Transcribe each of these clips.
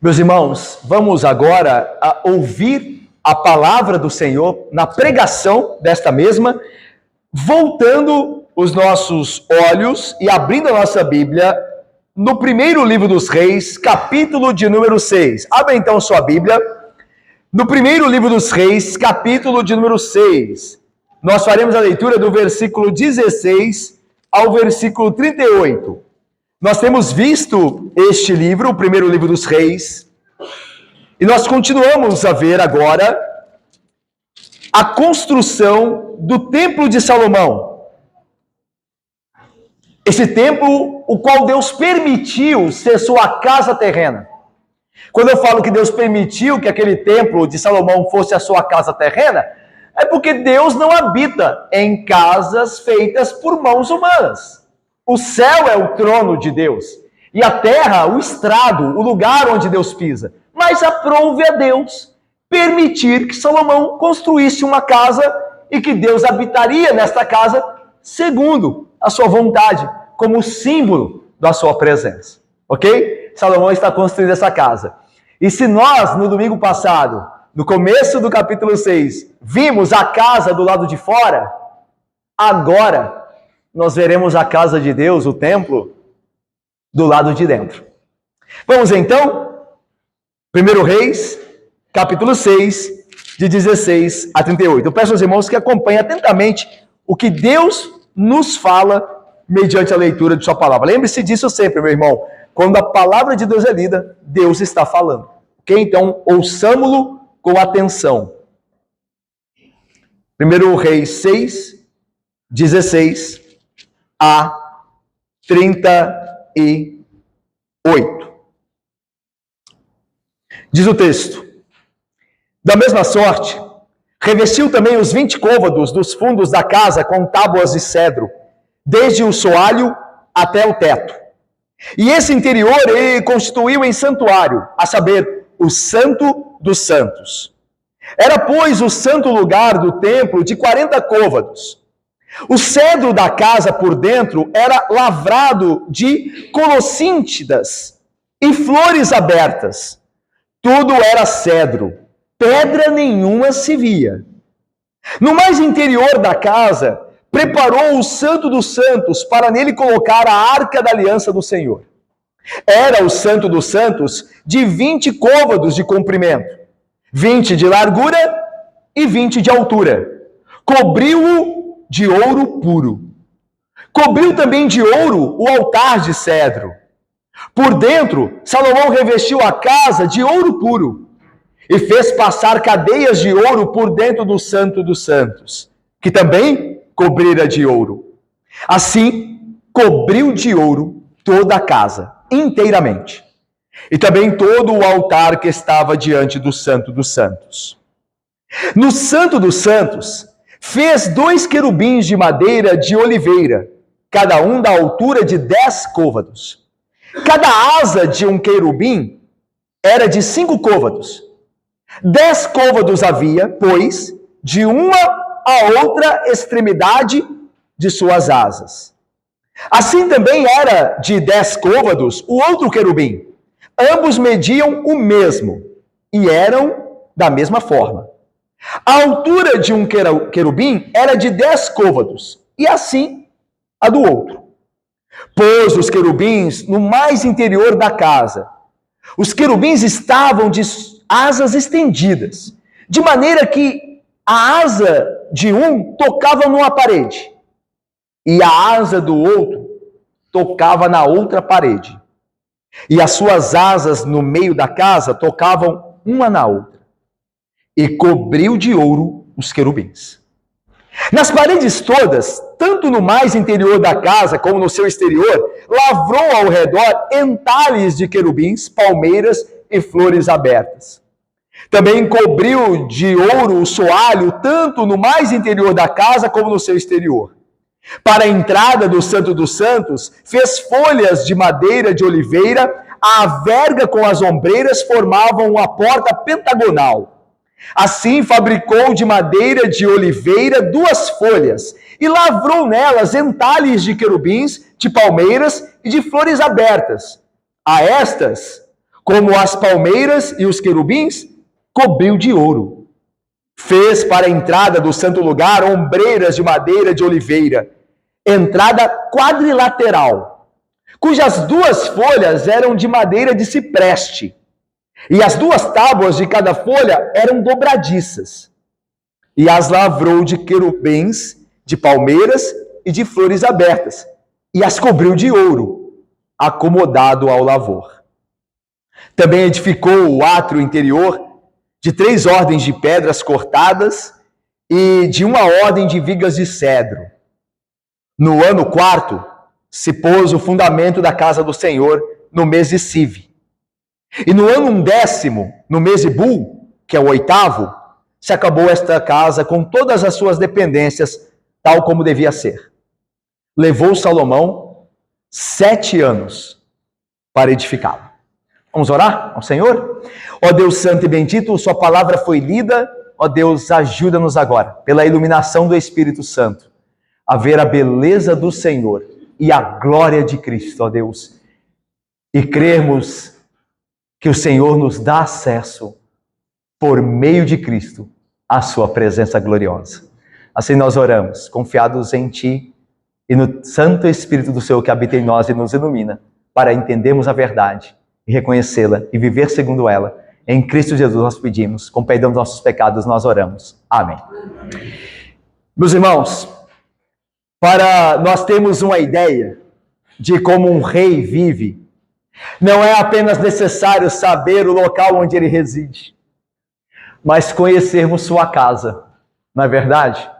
Meus irmãos, vamos agora ouvir a palavra do Senhor na pregação desta mesma, voltando os nossos olhos e abrindo a nossa Bíblia no primeiro livro dos Reis, capítulo de número 6. Abra então sua Bíblia, no primeiro livro dos Reis, capítulo de número 6. Nós faremos a leitura do versículo 16 ao versículo 38. Nós temos visto este livro, o primeiro livro dos Reis, e nós continuamos a ver agora a construção do Templo de Salomão. Esse templo, o qual Deus permitiu ser sua casa terrena. Quando eu falo que Deus permitiu que aquele templo de Salomão fosse a sua casa terrena, é porque Deus não habita em casas feitas por mãos humanas. O céu é o trono de Deus, e a terra, o estrado, o lugar onde Deus pisa. Mas aprouve a Deus permitir que Salomão construísse uma casa e que Deus habitaria nesta casa segundo a sua vontade, como símbolo da sua presença. Ok? Salomão está construindo essa casa. E se nós, no domingo passado, no começo do capítulo 6, vimos a casa do lado de fora, agora nós veremos a casa de Deus, o templo, do lado de dentro. Vamos então, 1 Reis, capítulo 6, de 16 a 38. Eu peço aos irmãos que acompanhem atentamente o que Deus nos fala mediante a leitura de sua palavra. Lembre-se disso sempre, meu irmão. Quando a palavra de Deus é lida, Deus está falando. Ok? Então, ouçamo-lo com atenção. 1 Reis 6, 16 a 38. Diz o texto: da mesma sorte, revestiu também os 20 côvados dos fundos da casa com tábuas de cedro, desde o soalho até o teto. E esse interior ele constituiu em santuário, a saber, o Santo dos Santos. Era, pois, o santo lugar do templo de 40 côvados. O cedro da casa por dentro era lavrado de colossíntidas e flores abertas. Tudo era cedro, pedra nenhuma se via. No mais interior da casa, preparou o Santo dos Santos para nele colocar a arca da aliança do Senhor. Era o Santo dos Santos de 20 côvados de comprimento, 20 de largura e 20 de altura. Cobriu-o de ouro puro. Cobriu também de ouro o altar de cedro. Por dentro, Salomão revestiu a casa de ouro puro e fez passar cadeias de ouro por dentro do Santo dos Santos, que também cobrira de ouro. Assim, cobriu de ouro toda a casa, inteiramente. E também todo o altar que estava diante do Santo dos Santos. No Santo dos Santos, fez 2 querubins de madeira de oliveira, cada um da altura de 10 côvados. Cada asa de um querubim era de 5 côvados. 10 côvados havia, pois, de uma a outra extremidade de suas asas. Assim também era de 10 côvados o outro querubim. Ambos mediam o mesmo e eram da mesma forma. A altura de um querubim era de 10 côvados, e assim a do outro. Pôs os querubins no mais interior da casa. Os querubins estavam de asas estendidas, de maneira que a asa de um tocava numa parede, e a asa do outro tocava na outra parede. E as suas asas no meio da casa tocavam uma na outra. E cobriu de ouro os querubins. Nas paredes todas, tanto no mais interior da casa como no seu exterior, lavrou ao redor entalhes de querubins, palmeiras e flores abertas. Também cobriu de ouro o soalho, tanto no mais interior da casa como no seu exterior. Para a entrada do Santo dos Santos, fez folhas de madeira de oliveira, a verga com as ombreiras formavam uma porta pentagonal. Assim fabricou de madeira de oliveira 2 folhas e lavrou nelas entalhes de querubins, de palmeiras e de flores abertas. A estas como as palmeiras e os querubins, cobriu de ouro. Fez para a entrada do santo lugar ombreiras de madeira de oliveira, entrada quadrilateral, cujas 2 folhas eram de madeira de cipreste, e as 2 tábuas de cada folha eram dobradiças. E as lavrou de querubins, de palmeiras e de flores abertas, e as cobriu de ouro, acomodado ao lavor. Também edificou o átrio interior de 3 ordens de pedras cortadas e de 1 ordem de vigas de cedro. No ano 4º, se pôs o fundamento da casa do Senhor no mês de Siv. E no ano 10º, no mês de Bul, que é o 8º, se acabou esta casa com todas as suas dependências, tal como devia ser. Levou Salomão 7 anos para edificá-lo. Vamos orar ao Senhor? Ó Deus santo e bendito, sua palavra foi lida. Ó Deus, ajuda-nos agora, pela iluminação do Espírito Santo, a ver a beleza do Senhor e a glória de Cristo, ó Deus, e crermos que o Senhor nos dá acesso, por meio de Cristo, à sua presença gloriosa. Assim nós oramos, confiados em Ti e no Santo Espírito do Senhor que habita em nós e nos ilumina, para entendermos a verdade e reconhecê-la e viver segundo ela. Em Cristo Jesus nós pedimos, com perdão dos nossos pecados nós oramos. Amém. Meus irmãos, para nós termos uma ideia de como um rei vive, não é apenas necessário saber o local onde ele reside, mas conhecermos sua casa, não é verdade?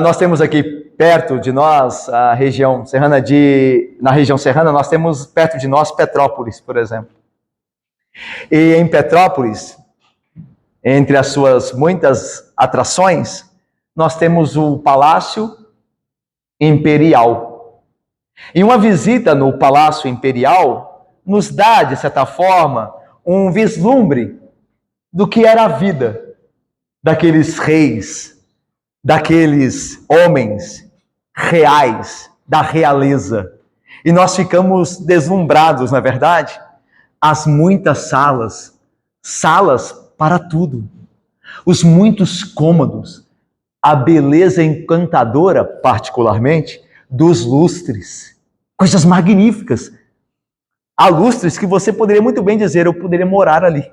Nós temos aqui perto de nós, na região serrana, nós temos perto de nós Petrópolis, por exemplo. E em Petrópolis, entre as suas muitas atrações, nós temos o Palácio Imperial. E uma visita no Palácio Imperial nos dá, de certa forma, um vislumbre do que era a vida daqueles reis, daqueles homens reais, da realeza. E nós ficamos deslumbrados, na verdade, as muitas salas para tudo, os muitos cômodos, a beleza encantadora, particularmente, dos lustres, coisas magníficas. Há lustres que você poderia muito bem dizer, eu poderia morar ali.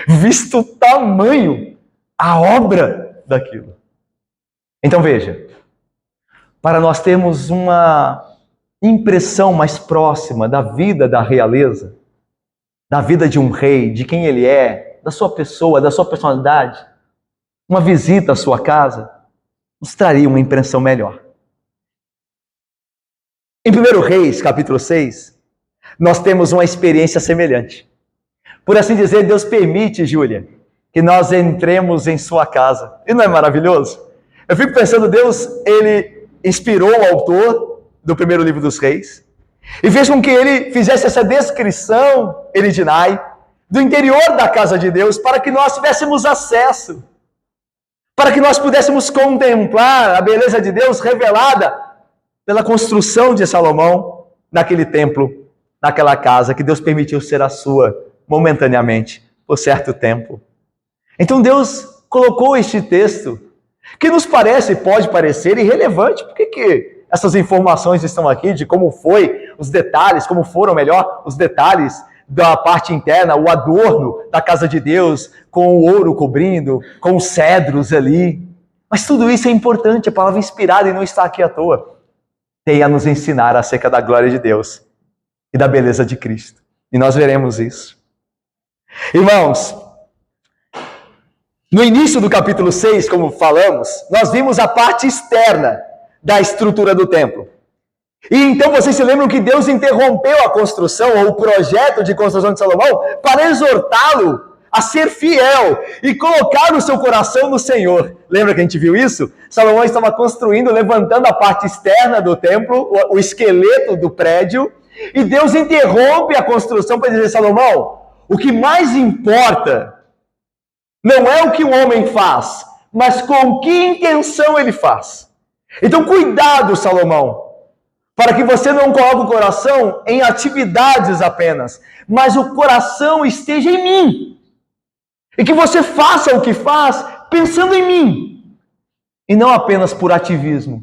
Visto o tamanho, a obra daquilo. Então veja, para nós termos uma impressão mais próxima da vida da realeza, da vida de um rei, de quem ele é, da sua pessoa, da sua personalidade, uma visita à sua casa nos traria uma impressão melhor. Em 1 Reis, capítulo 6, nós temos uma experiência semelhante. Por assim dizer, Deus permite, Júlia, que nós entremos em sua casa. E não é maravilhoso? Eu fico pensando, Deus, ele inspirou o autor do primeiro livro dos reis e fez com que ele fizesse essa descrição, Eridinai, do interior da casa de Deus, para que nós tivéssemos acesso, para que nós pudéssemos contemplar a beleza de Deus revelada pela construção de Salomão naquele templo, naquela casa que Deus permitiu ser a sua momentaneamente, por certo tempo. Então Deus colocou este texto, que nos pode parecer irrelevante. Por que essas informações estão aqui, de como foi os detalhes, como foram, melhor, os detalhes da parte interna, o adorno da casa de Deus, com o ouro cobrindo, com os cedros ali. Mas tudo isso é importante, a palavra inspirada e não está aqui à toa. Tem a nos ensinar acerca da glória de Deus e da beleza de Cristo. E nós veremos isso. Irmãos, no início do capítulo 6, como falamos, nós vimos a parte externa da estrutura do templo. E então vocês se lembram que Deus interrompeu a construção, ou o projeto de construção de Salomão, para exortá-lo a ser fiel e colocar o seu coração no Senhor. Lembra que a gente viu isso? Salomão estava construindo, levantando a parte externa do templo, o esqueleto do prédio, e Deus interrompe a construção para dizer, Salomão, o que mais importa não é o que o homem faz, mas com que intenção ele faz. Então cuidado, Salomão, para que você não coloque o coração em atividades apenas, mas o coração esteja em mim. E que você faça o que faz pensando em mim. E não apenas por ativismo.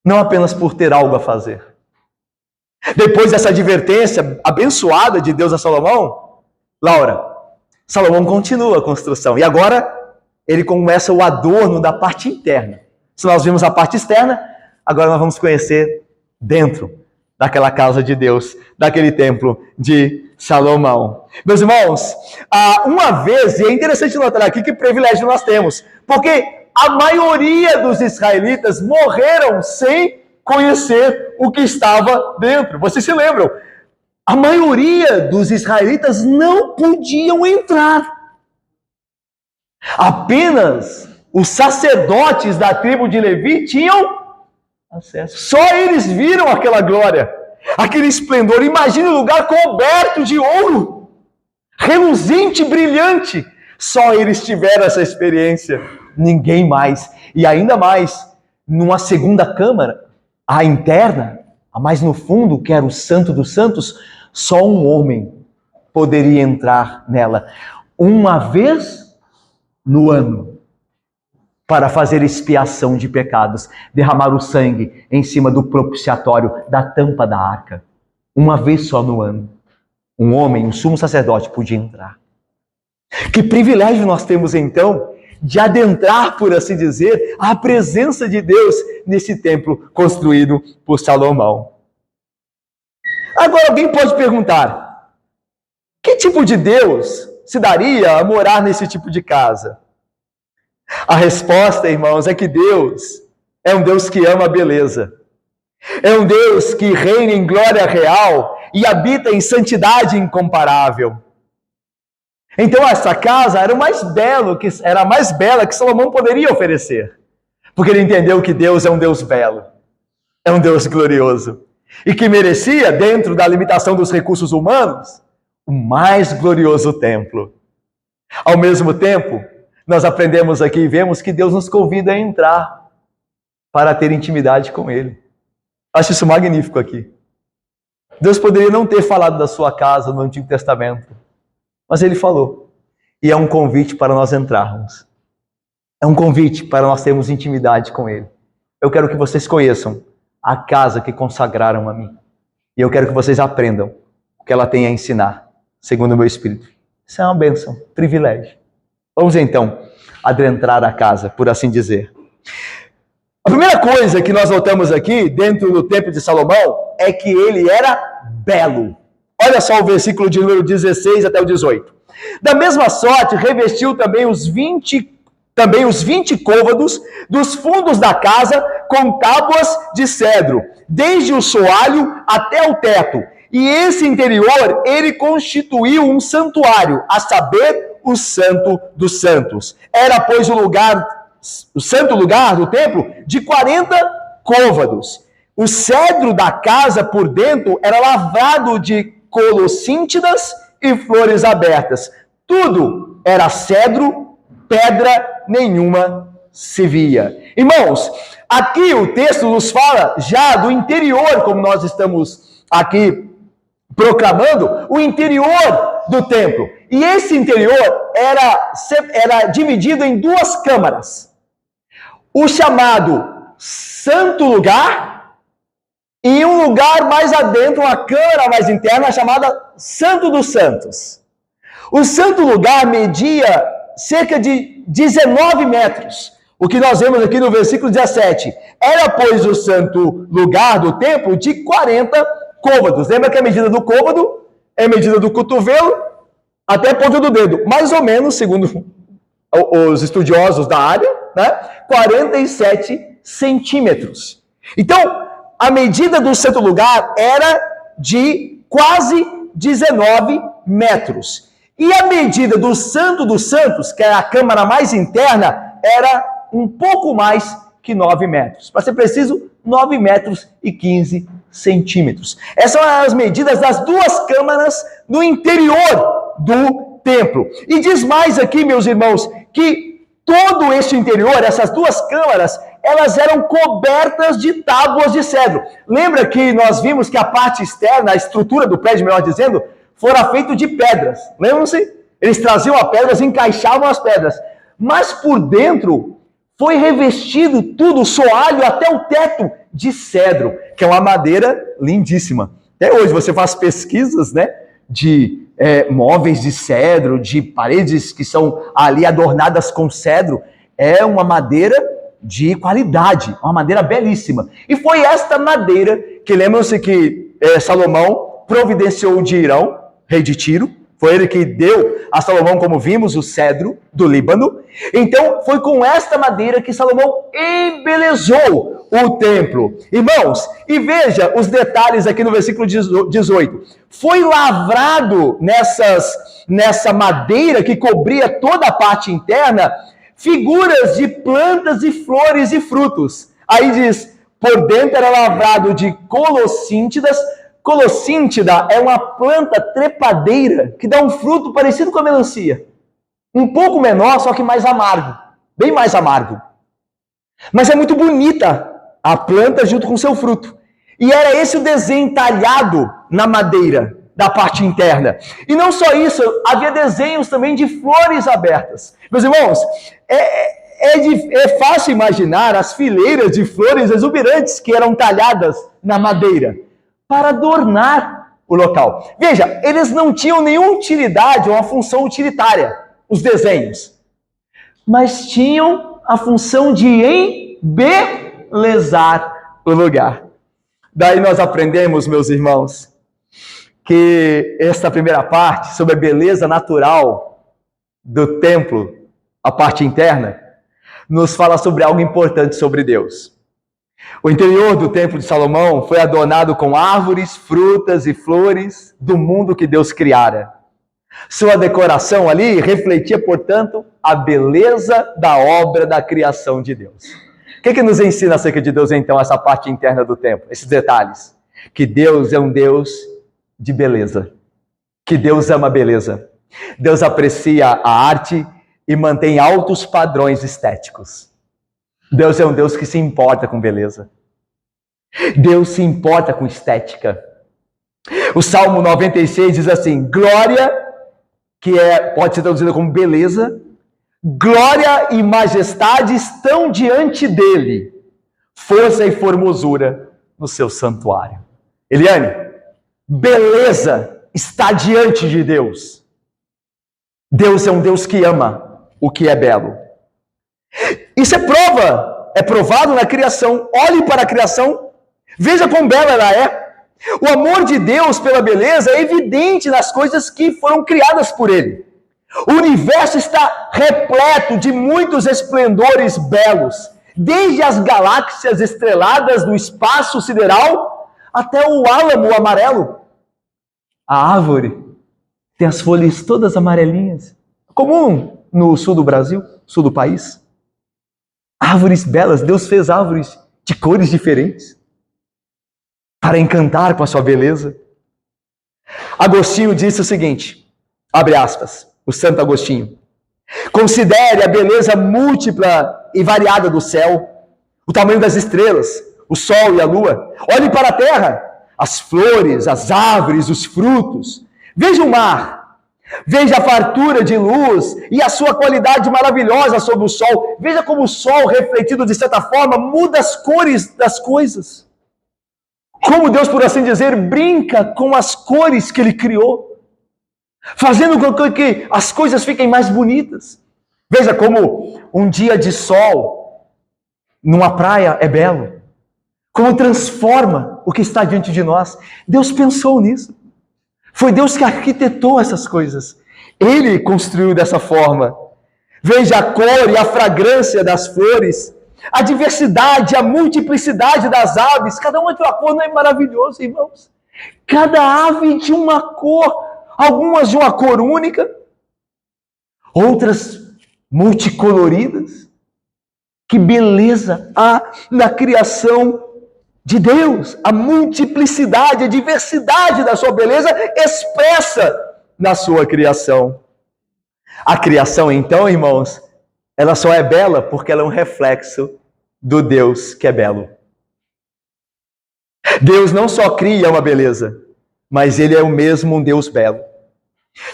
Não apenas por ter algo a fazer. Depois dessa advertência abençoada de Deus a Salomão, Laura, Salomão continua a construção. E agora ele começa o adorno da parte interna. Se nós vimos a parte externa, agora nós vamos conhecer dentro daquela casa de Deus, daquele templo de Salomão. Meus irmãos, uma vez, e é interessante notar aqui que privilégio nós temos, porque a maioria dos israelitas morreram sem conhecer o que estava dentro. Vocês se lembram? A maioria dos israelitas não podiam entrar. Apenas os sacerdotes da tribo de Levi tinham acesso. Só eles viram aquela glória, aquele esplendor. Imagine um lugar coberto de ouro, reluzente, brilhante. Só eles tiveram essa experiência, ninguém mais. E ainda mais, numa segunda câmara, a interna, a mais no fundo, que era o Santo dos Santos, só um homem poderia entrar nela, uma vez no ano, para fazer expiação de pecados, derramar o sangue em cima do propiciatório, da tampa da arca. Uma vez só no ano, um homem, um sumo sacerdote, podia entrar. Que privilégio nós temos então de adentrar, por assim dizer, a presença de Deus nesse templo construído por Salomão. Agora alguém pode perguntar, que tipo de Deus se daria a morar nesse tipo de casa? A resposta, irmãos, é que Deus é um Deus que ama a beleza. É um Deus que reina em glória real e habita em santidade incomparável. Então essa casa era a mais bela que Salomão poderia oferecer. Porque ele entendeu que Deus é um Deus belo. É um Deus glorioso. E que merecia, dentro da limitação dos recursos humanos, o mais glorioso templo. Ao mesmo tempo, nós aprendemos aqui e vemos que Deus nos convida a entrar para ter intimidade com Ele. Acho isso magnífico aqui. Deus poderia não ter falado da sua casa no Antigo Testamento, mas Ele falou. E é um convite para nós entrarmos. É um convite para nós termos intimidade com Ele. Eu quero que vocês conheçam a casa que consagraram a mim. E eu quero que vocês aprendam o que ela tem a ensinar, segundo o meu Espírito. Isso é uma bênção, privilégio. Vamos então adentrar a casa, por assim dizer. A primeira coisa que nós notamos aqui, dentro do templo de Salomão, é que ele era belo. Olha só o versículo de número 16 até o 18. Da mesma sorte, revestiu também os 20 côvados dos fundos da casa com tábuas de cedro, desde o soalho até o teto. E esse interior, ele constituiu um santuário, a saber, o Santo dos Santos. Era, pois, o santo lugar do templo de 40 côvados. O cedro da casa por dentro era lavrado de colossíntidas e flores abertas. Tudo era cedro, pedra nenhuma se via. Irmãos, aqui o texto nos fala já do interior, como nós estamos aqui proclamando, o interior do templo. E esse interior era dividido em duas câmaras. O chamado Santo Lugar e um lugar mais adentro, uma câmara mais interna, chamada Santo dos Santos. O Santo Lugar media cerca de 19 metros. O que nós vemos aqui no versículo 17. Era, pois, o Santo Lugar do templo de 40 côvados. Lembra que a medida do côvado é a medida do cotovelo até a ponta do dedo. Mais ou menos, segundo os estudiosos da área, 47 centímetros. Então, a medida do Santo Lugar era de quase 19 metros. E a medida do Santo dos Santos, que é a câmara mais interna, era um pouco mais que 9 metros. Para ser preciso, 9 metros e 15 centímetros. Essas são as medidas das duas câmaras no interior do templo. E diz mais aqui, meus irmãos, que todo este interior, essas duas câmaras, elas eram cobertas de tábuas de cedro. Lembra que nós vimos que a parte externa, a estrutura do prédio, melhor dizendo, fora feita de pedras. Lembram-se? Eles traziam as pedras, encaixavam as pedras. Mas por dentro foi revestido tudo, o soalho até o teto, de cedro, que é uma madeira lindíssima. Até hoje você faz pesquisas, né, de móveis de cedro, de paredes que são ali adornadas com cedro. É uma madeira de qualidade, uma madeira belíssima. E foi esta madeira que, lembram-se que Salomão providenciou de Irão, rei de Tiro. Foi ele que deu a Salomão, como vimos, o cedro do Líbano. Então, foi com esta madeira que Salomão embelezou o templo. Irmãos, e veja os detalhes aqui no versículo 18. Foi lavrado nessa madeira que cobria toda a parte interna, figuras de plantas e flores e frutos. Aí diz, por dentro era lavrado de colossíntidas. Colossíntida é uma planta trepadeira que dá um fruto parecido com a melancia. Um pouco menor, só que mais amargo. Bem mais amargo. Mas é muito bonita a planta junto com seu fruto. E era esse o desenho talhado na madeira da parte interna. E não só isso, havia desenhos também de flores abertas. Meus irmãos, é fácil imaginar as fileiras de flores exuberantes que eram talhadas na madeira para adornar o local. Veja, eles não tinham nenhuma utilidade ou uma função utilitária, os desenhos, mas tinham a função de embelezar o lugar. Daí nós aprendemos, meus irmãos, que esta primeira parte, sobre a beleza natural do templo, a parte interna, nos fala sobre algo importante sobre Deus. O interior do templo de Salomão foi adornado com árvores, frutas e flores do mundo que Deus criara. Sua decoração ali refletia, portanto, a beleza da obra da criação de Deus. O que nos ensina acerca de Deus, então, essa parte interna do templo? Esses detalhes. Que Deus é um Deus de beleza. Que Deus ama a beleza. Deus aprecia a arte e mantém altos padrões estéticos. Deus é um Deus que se importa com beleza. Deus se importa com estética. O Salmo 96 diz assim, glória, que pode ser traduzida como beleza, glória e majestade estão diante dele, força e formosura no seu santuário. Eliane, beleza está diante de Deus. Deus é um Deus que ama o que é belo. Isso é provado na criação. Olhe para a criação, veja quão bela ela é. O amor de Deus pela beleza é evidente nas coisas que foram criadas por Ele. O universo está repleto de muitos esplendores belos, desde as galáxias estreladas do espaço sideral até o álamo amarelo. A árvore tem as folhas todas amarelinhas, comum no sul do Brasil, sul do país. Árvores belas, Deus fez árvores de cores diferentes para encantar com a sua beleza. Agostinho disse o seguinte, abre aspas, o Santo Agostinho: considere a beleza múltipla e variada do céu, o tamanho das estrelas, o sol e a lua. Olhe para a terra, as flores, as árvores, os frutos. Veja o mar. Veja a fartura de luz e a sua qualidade maravilhosa sob o sol. Veja como o sol, refletido de certa forma, muda as cores das coisas. Como Deus, por assim dizer, brinca com as cores que Ele criou, fazendo com que as coisas fiquem mais bonitas. Veja como um dia de sol numa praia é belo. Como transforma o que está diante de nós. Deus pensou nisso. Foi Deus que arquitetou essas coisas. Ele construiu dessa forma. Veja a cor e a fragrância das flores, a diversidade, a multiplicidade das aves. Cada uma de uma cor, não é maravilhoso, irmãos? Cada ave de uma cor, algumas de uma cor única, outras multicoloridas. Que beleza há na criação de Deus, a multiplicidade, a diversidade da sua beleza expressa na sua criação. A criação, então, irmãos, ela só é bela porque ela é um reflexo do Deus que é belo. Deus não só cria uma beleza, mas Ele é o mesmo um Deus belo.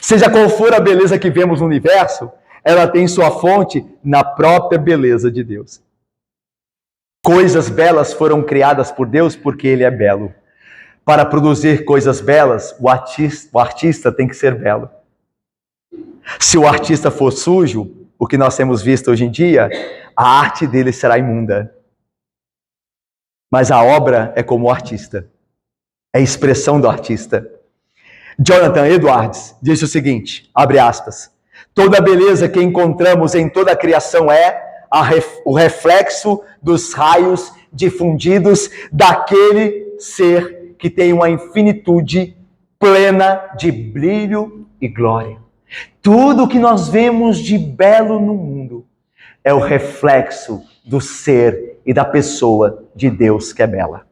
Seja qual for a beleza que vemos no universo, ela tem sua fonte na própria beleza de Deus. Coisas belas foram criadas por Deus porque Ele é belo. Para produzir coisas belas, o artista tem que ser belo. Se o artista for sujo, o que nós temos visto hoje em dia, a arte dele será imunda. Mas a obra é como o artista. É a expressão do artista. Jonathan Edwards disse o seguinte, abre aspas, toda a beleza que encontramos em toda a criação é o reflexo dos raios difundidos daquele ser que tem uma infinitude plena de brilho e glória. Tudo que nós vemos de belo no mundo é o reflexo do ser e da pessoa de Deus que é bela.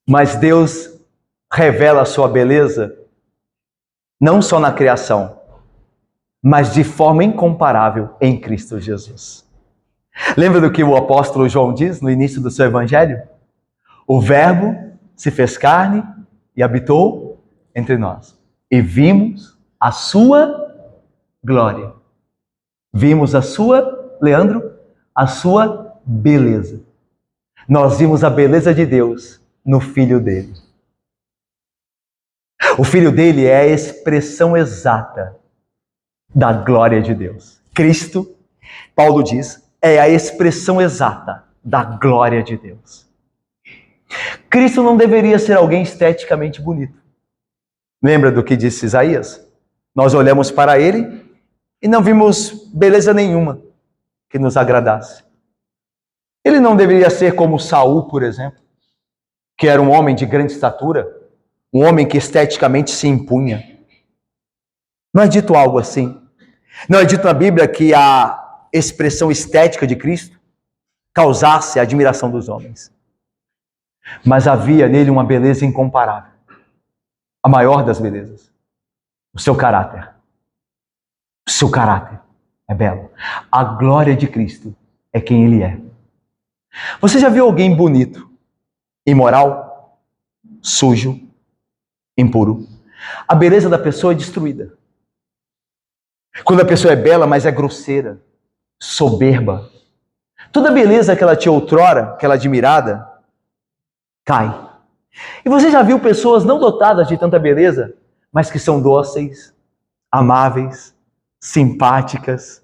Mas Deus revela a sua beleza não só na criação, mas de forma incomparável em Cristo Jesus. Lembra do que o apóstolo João diz no início do seu evangelho? O Verbo se fez carne e habitou entre nós. E vimos a sua glória. Vimos a sua, Leandro, a sua beleza. Nós vimos a beleza de Deus no Filho dele. O Filho dele é a expressão exata da glória de Deus. Cristo, Paulo diz, é a expressão exata da glória de Deus. Cristo não deveria ser alguém esteticamente bonito. Lembra do que disse Isaías? Nós olhamos para ele e não vimos beleza nenhuma que nos agradasse. Ele não deveria ser como Saul, por exemplo, que era um homem de grande estatura, um homem que esteticamente se impunha. Não é dito algo assim. Não é dito na Bíblia que a expressão estética de Cristo causasse a admiração dos homens. Mas havia nele uma beleza incomparável. A maior das belezas. O seu caráter. O seu caráter é belo. A glória de Cristo é quem Ele é. Você já viu alguém bonito, imoral, sujo, impuro? A beleza da pessoa é destruída. Quando a pessoa é bela, mas é grosseira, soberba, toda a beleza que ela tinha outrora, aquela admirada, cai. E você já viu pessoas não dotadas de tanta beleza, mas que são dóceis, amáveis, simpáticas,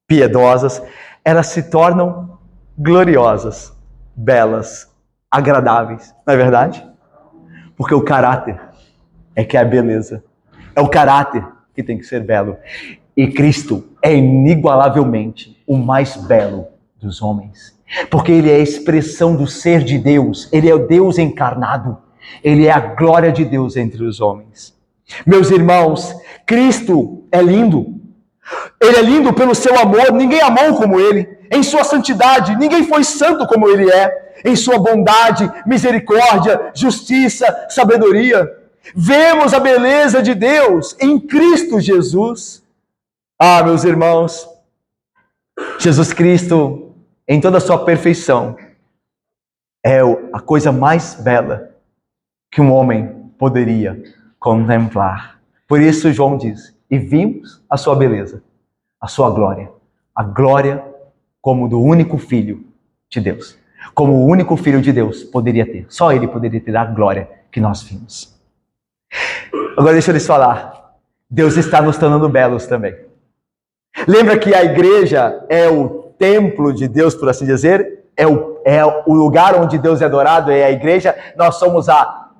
piedosas, elas se tornam gloriosas, belas, agradáveis, não é verdade? Porque o caráter é que é a beleza. É o caráter que tem que ser belo. E Cristo é inigualavelmente o mais belo dos homens. Porque Ele é a expressão do ser de Deus. Ele é o Deus encarnado. Ele é a glória de Deus entre os homens. Meus irmãos, Cristo é lindo. Ele é lindo pelo seu amor. Ninguém amou como Ele. Em sua santidade, ninguém foi santo como Ele é. Em sua bondade, misericórdia, justiça, sabedoria. Vemos a beleza de Deus em Cristo Jesus. Ah, meus irmãos, Jesus Cristo, em toda a sua perfeição, é a coisa mais bela que um homem poderia contemplar. Por isso João diz, e vimos a sua beleza, a sua glória, a glória como do único Filho de Deus. Como o único Filho de Deus poderia ter. Só Ele poderia ter a glória que nós vimos. Agora deixa eu lhes falar. Deus está nos tornando belos também. Lembra que a igreja é o templo de Deus, por assim dizer? É o lugar onde Deus é adorado, é a igreja. Nós somos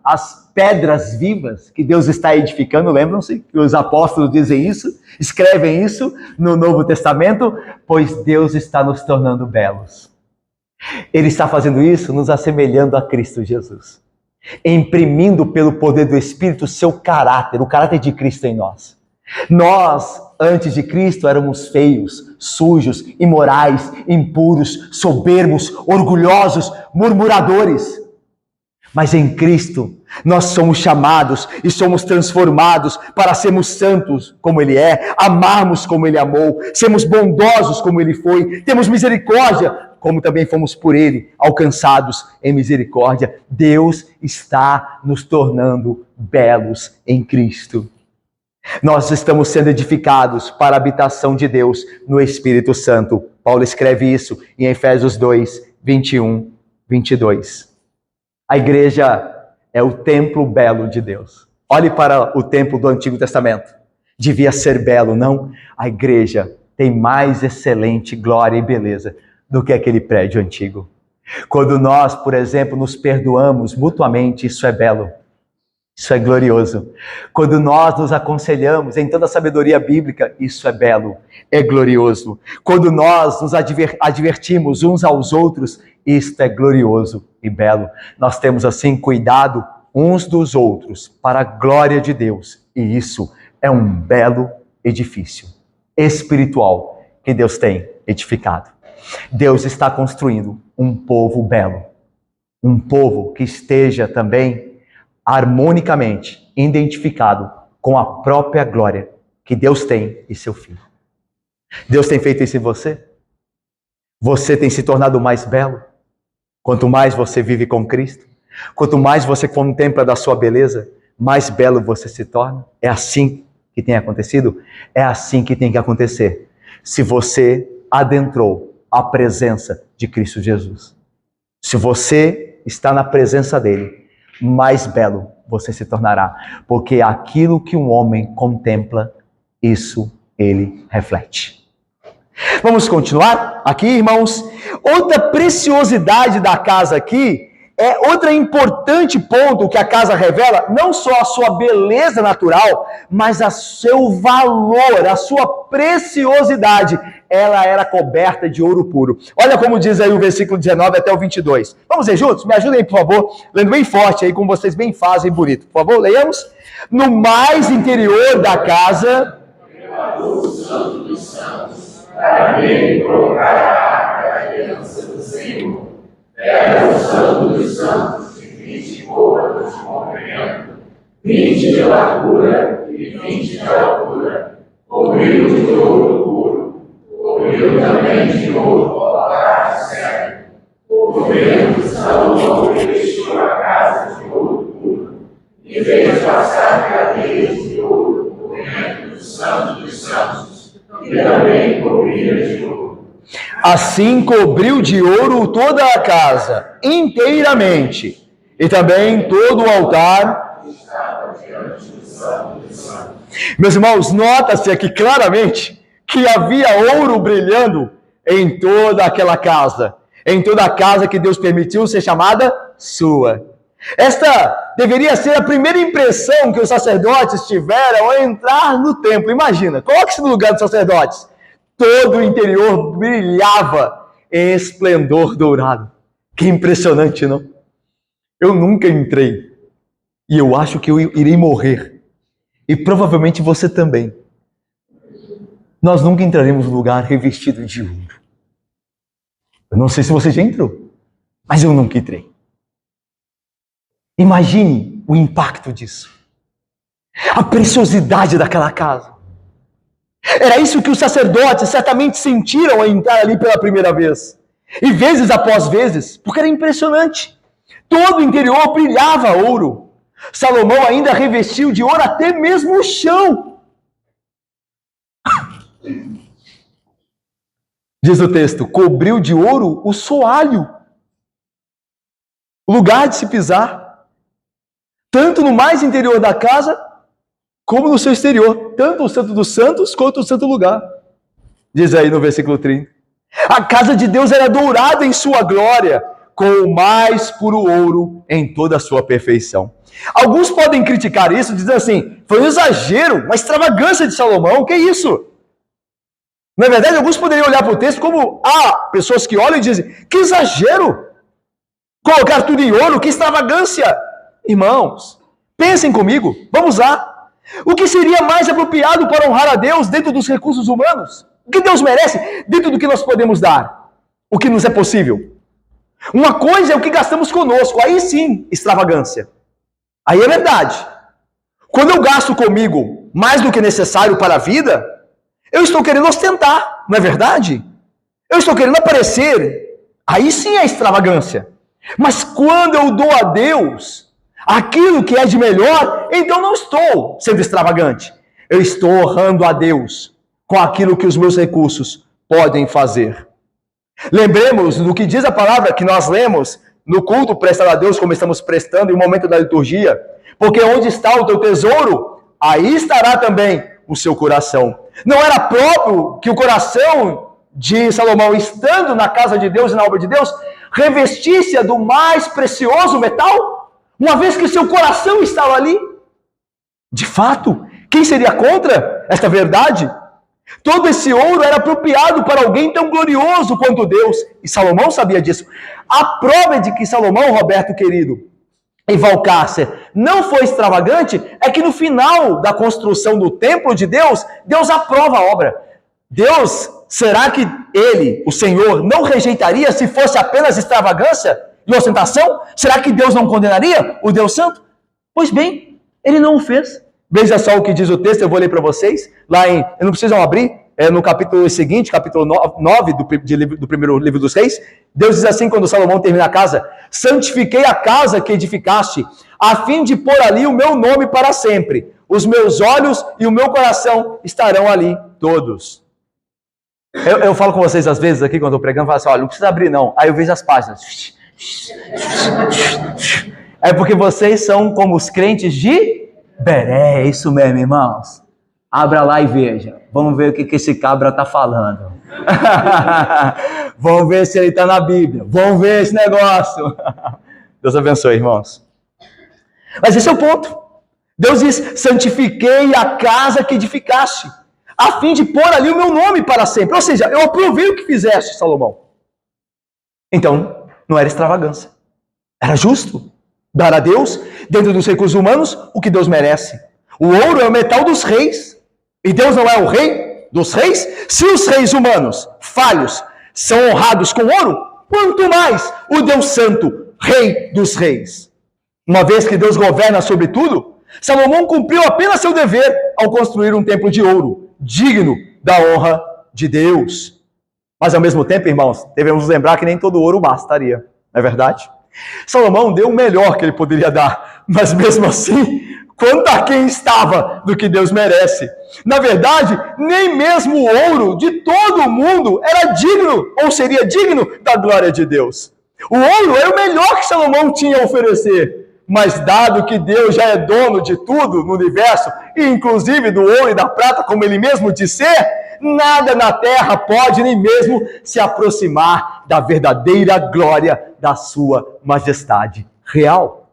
as pedras vivas que Deus está edificando. Lembram-se que os apóstolos dizem isso? Escrevem isso no Novo Testamento? Pois Deus está nos tornando belos. Ele está fazendo isso nos assemelhando a Cristo Jesus. Imprimindo pelo poder do Espírito o seu caráter, o caráter de Cristo em nós. Nós, antes de Cristo, éramos feios, sujos, imorais, impuros, soberbos, orgulhosos, murmuradores. Mas em Cristo, nós somos chamados e somos transformados para sermos santos como Ele é, amarmos como Ele amou, sermos bondosos como Ele foi, temos misericórdia, como também fomos por Ele alcançados em misericórdia. Deus está nos tornando belos em Cristo. Nós estamos sendo edificados para a habitação de Deus no Espírito Santo. Paulo escreve isso em Efésios 2, 21, 22. A igreja é o templo belo de Deus. Olhe para o templo do Antigo Testamento. Devia ser belo, não? A igreja tem mais excelente glória e beleza do que aquele prédio antigo. Quando nós, por exemplo, nos perdoamos mutuamente, isso é belo. Isso é glorioso. Quando nós nos aconselhamos em toda a sabedoria bíblica, isso é belo, é glorioso. Quando nós nos advertimos uns aos outros, isto é glorioso e belo. Nós temos assim cuidado uns dos outros para a glória de Deus. E isso é um belo edifício espiritual que Deus tem edificado. Deus está construindo um povo belo. Um povo que esteja também harmonicamente identificado com a própria glória que Deus tem em seu Filho. Deus tem feito isso em você? Você tem se tornado mais belo? Quanto mais você vive com Cristo, quanto mais você contempla da sua beleza, mais belo você se torna. É assim que tem acontecido? É assim que tem que acontecer. Se você adentrou a presença de Cristo Jesus. Se você está na presença dele, mais belo você se tornará. Porque aquilo que um homem contempla, isso ele reflete. Vamos continuar aqui, irmãos? Outra preciosidade da casa aqui, outro importante ponto que a casa revela, não só a sua beleza natural, mas o seu valor, a sua preciosidade. Ela era coberta de ouro puro. Olha como diz aí o versículo 19 até o 22. Vamos ler juntos? Me ajudem, por favor, lendo bem forte aí, como vocês bem fazem, bonito. Por favor, leiamos. No mais interior da casa, o Santo dos Santos, para nele colocará a aliança do Senhor. Era o Santo dos Santos de 20 côvados de comprimento, 20 de largura e 20 de altura, cobriu de ouro puro, cobriu também de ouro para o céu. O vento Salomão revestiu a casa de ouro puro, e fez passar cadeias de ouro por dentro do Santo dos Santos, e também cobria de ouro. Assim cobriu de ouro toda a casa, inteiramente, e também todo o altar estava diante do Santo dos Santos. Meus irmãos, nota-se aqui claramente que havia ouro brilhando em toda aquela casa, em toda a casa que Deus permitiu ser chamada sua. Esta deveria ser a primeira impressão que os sacerdotes tiveram ao entrar no templo. Imagina, coloque-se no lugar dos sacerdotes. Todo o interior brilhava em esplendor dourado. Que impressionante, não? Eu nunca entrei. E eu acho que eu irei morrer. E provavelmente você também. Nós nunca entraremos num lugar revestido de ouro. Eu não sei se você já entrou, mas eu nunca entrei. Imagine o impacto disso. A preciosidade daquela casa. Era isso que os sacerdotes certamente sentiram ao entrar ali pela primeira vez. E vezes após vezes, porque era impressionante. Todo o interior brilhava ouro. Salomão ainda revestiu de ouro até mesmo o chão. Diz o texto, cobriu de ouro o soalho. O lugar de se pisar. Tanto no mais interior da casa, como no seu exterior, tanto o Santo dos Santos, quanto o Santo Lugar. Diz aí no versículo 30. A casa de Deus era dourada em sua glória, com o mais puro ouro em toda a sua perfeição. Alguns podem criticar isso, dizendo assim, foi um exagero, uma extravagância de Salomão, que é isso? Na verdade, alguns poderiam olhar para o texto como, pessoas que olham e dizem, que exagero! Colocar tudo em ouro, que extravagância! Irmãos, pensem comigo, vamos lá. O que seria mais apropriado para honrar a Deus dentro dos recursos humanos? O que Deus merece dentro do que nós podemos dar? O que nos é possível? Uma coisa é o que gastamos conosco, aí sim, extravagância. Aí é verdade. Quando eu gasto comigo mais do que necessário para a vida, eu estou querendo ostentar, não é verdade? Eu estou querendo aparecer, aí sim é extravagância. Mas quando eu dou a Deus aquilo que é de melhor, então não estou sendo extravagante. Eu estou honrando a Deus com aquilo que os meus recursos podem fazer. Lembremos do que diz a palavra que nós lemos no culto prestado a Deus, como estamos prestando em um momento da liturgia. Porque onde está o teu tesouro, aí estará também o seu coração. Não era próprio que o coração de Salomão, estando na casa de Deus e na obra de Deus, revestisse-a do mais precioso metal? Uma vez que seu coração estava ali? De fato, quem seria contra esta verdade? Todo esse ouro era apropriado para alguém tão glorioso quanto Deus. E Salomão sabia disso. A prova de que Salomão, Roberto querido, e Valcárcer, não foi extravagante, é que no final da construção do templo de Deus, Deus aprova a obra. Deus, será que ele, o Senhor, não rejeitaria se fosse apenas extravagância e ostentação? Será que Deus não condenaria o Deus Santo? Pois bem, ele não o fez. Veja só o que diz o texto, eu vou ler para vocês, não precisam abrir, no capítulo seguinte, capítulo 9 do primeiro livro dos Reis. Deus diz assim, quando Salomão termina a casa: santifiquei a casa que edificaste, a fim de pôr ali o meu nome para sempre. Os meus olhos e o meu coração estarão ali todos. Eu falo com vocês às vezes aqui, quando eu estou pregando, eu falo assim, olha, não precisa abrir não. Aí eu vejo as páginas. É porque vocês são como os crentes de Beré, é isso mesmo, irmãos. Abra lá e veja. Vamos ver o que esse cabra está falando. Vamos ver se ele está na Bíblia. Vamos ver esse negócio. Deus abençoe, irmãos. Mas esse é o ponto. Deus diz, santifiquei a casa que edificaste, a fim de pôr ali o meu nome para sempre. Ou seja, eu aprovei o que fizeste, Salomão. Então, não era extravagância. Era justo dar a Deus, dentro dos recursos humanos, o que Deus merece. O ouro é o metal dos reis. E Deus não é o rei dos reis? Se os reis humanos, falhos, são honrados com ouro, quanto mais o Deus Santo, rei dos reis. Uma vez que Deus governa sobre tudo, Salomão cumpriu apenas seu dever ao construir um templo de ouro, digno da honra de Deus. Mas ao mesmo tempo, irmãos, devemos lembrar que nem todo ouro bastaria, não é verdade? Salomão deu o melhor que ele poderia dar, mas mesmo assim, quanto a quem estava do que Deus merece. Na verdade, nem mesmo o ouro de todo o mundo era digno, ou seria digno, da glória de Deus. O ouro era o melhor que Salomão tinha a oferecer, mas dado que Deus já é dono de tudo no universo, e inclusive do ouro e da prata, como ele mesmo disse, nada na terra pode nem mesmo se aproximar da verdadeira glória da sua majestade real.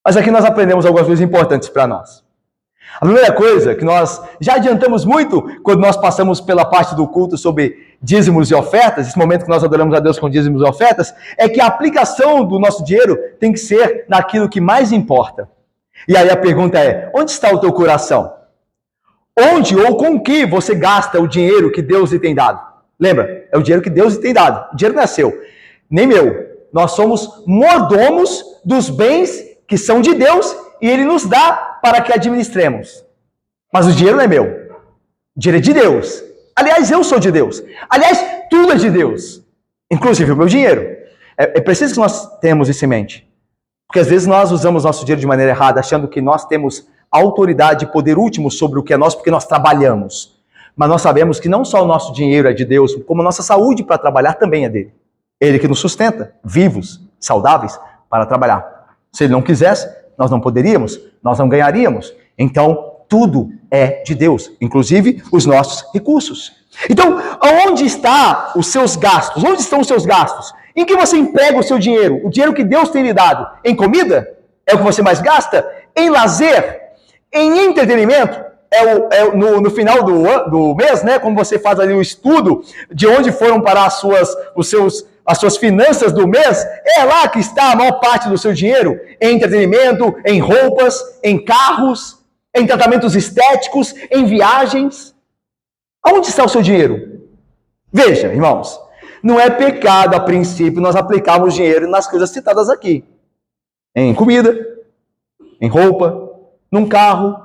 Mas aqui nós aprendemos algumas coisas importantes para nós. A primeira coisa que nós já adiantamos muito quando nós passamos pela parte do culto sobre dízimos e ofertas, esse momento que nós adoramos a Deus com dízimos e ofertas, é que a aplicação do nosso dinheiro tem que ser naquilo que mais importa. E aí a pergunta é, onde está o teu coração? Onde ou com que você gasta o dinheiro que Deus lhe tem dado? Lembra, é o dinheiro que Deus lhe tem dado. O dinheiro não é seu, nem meu. Nós somos mordomos dos bens que são de Deus e Ele nos dá para que administremos. Mas o dinheiro não é meu. O dinheiro é de Deus. Aliás, eu sou de Deus. Aliás, tudo é de Deus. Inclusive o meu dinheiro. É preciso que nós tenhamos isso em mente. Porque às vezes nós usamos nosso dinheiro de maneira errada, achando que nós temos autoridade e poder último sobre o que é nosso, porque nós trabalhamos. Mas nós sabemos que não só o nosso dinheiro é de Deus, como a nossa saúde para trabalhar também é dele. Ele que nos sustenta, vivos, saudáveis, para trabalhar. Se ele não quisesse, nós não poderíamos, nós não ganharíamos. Então, tudo é de Deus, inclusive os nossos recursos. Então, onde estão os seus gastos? Onde estão os seus gastos? Em que você emprega o seu dinheiro? O dinheiro que Deus tem lhe dado? Em comida? É o que você mais gasta? Em lazer? Em entretenimento? No final do mês, né? Como você faz ali o estudo de onde foram parar as suas finanças do mês, é lá que está a maior parte do seu dinheiro, em entretenimento, em roupas, em carros, em tratamentos estéticos, em viagens. Aonde está o seu dinheiro? Veja, irmãos, Não é pecado, a princípio, nós aplicarmos dinheiro nas coisas citadas aqui. Em comida, em roupa, num carro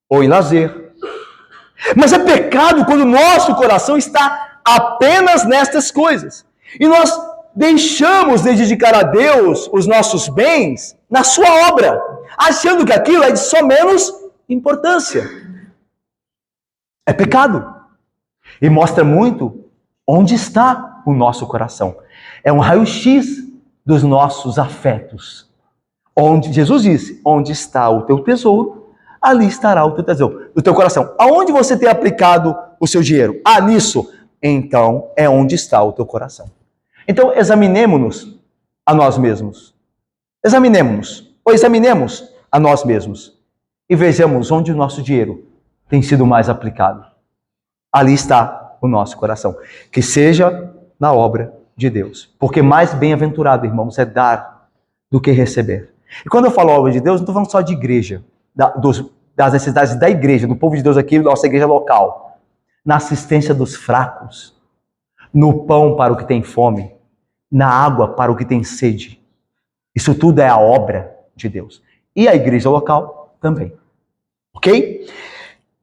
ou em lazer. Mas é pecado quando o nosso coração está apenas nestas coisas. E nós deixamos de dedicar a Deus os nossos bens na sua obra, achando que aquilo é de só menos importância. É pecado. E mostra muito onde está o nosso coração. É um raio-x dos nossos afetos. Onde Jesus disse, onde está o teu tesouro, ali estará o teu tesouro, o teu coração. Aonde você tem aplicado o seu dinheiro? Nisso. Então, é onde está o teu coração. Então, examinemo-nos a nós mesmos. Examinemo-nos, ou examinemos a nós mesmos. E vejamos onde o nosso dinheiro tem sido mais aplicado. Ali está o nosso coração. Que seja na obra de Deus. Porque mais bem-aventurado, irmãos, é dar do que receber. E quando eu falo obra de Deus, não estou falando só de igreja, das necessidades da igreja, do povo de Deus aqui, nossa igreja local. Na assistência dos fracos, no pão para o que tem fome, na água para o que tem sede. Isso tudo é a obra de Deus. E a igreja local também. Ok?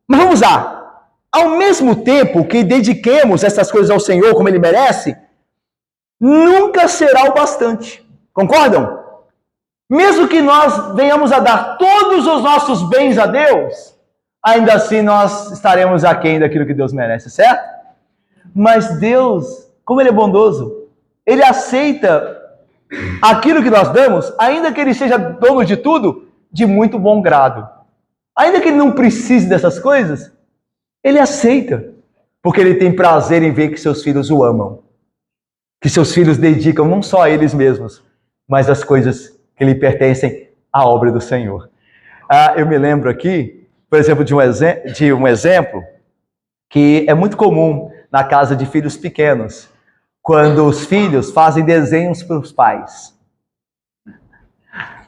Mas vamos lá. Ao mesmo tempo que dediquemos essas coisas ao Senhor como Ele merece, nunca será o bastante. Concordam? Mesmo que nós venhamos a dar todos os nossos bens a Deus, ainda assim nós estaremos aquém daquilo que Deus merece, certo? Mas Deus, como Ele é bondoso, Ele aceita aquilo que nós damos, ainda que Ele seja dono de tudo, de muito bom grado. Ainda que Ele não precise dessas coisas, Ele aceita, porque Ele tem prazer em ver que seus filhos o amam. Que seus filhos dedicam não só a eles mesmos, mas as coisas que lhe pertencem à obra do Senhor. Eu me lembro aqui, por exemplo, de um exemplo que é muito comum na casa de filhos pequenos, quando os filhos fazem desenhos para os pais.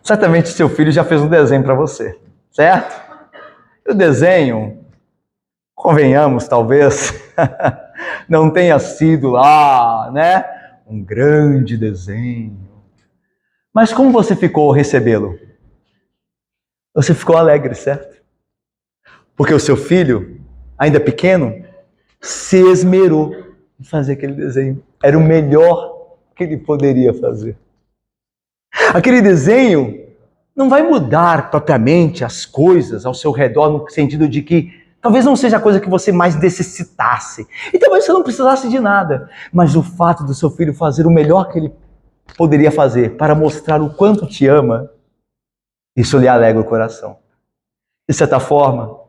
Certamente seu filho já fez um desenho para você, certo? O desenho, convenhamos, talvez, não tenha sido lá, né? Um grande desenho. Mas como você ficou ao recebê-lo? Você ficou alegre, certo? Porque o seu filho, ainda pequeno, se esmerou em fazer aquele desenho. Era o melhor que ele poderia fazer. Aquele desenho não vai mudar propriamente as coisas ao seu redor, no sentido de que talvez não seja a coisa que você mais necessitasse. E talvez você não precisasse de nada. Mas o fato do seu filho fazer o melhor que ele poderia fazer para mostrar o quanto te ama, isso lhe alegra o coração. De certa forma,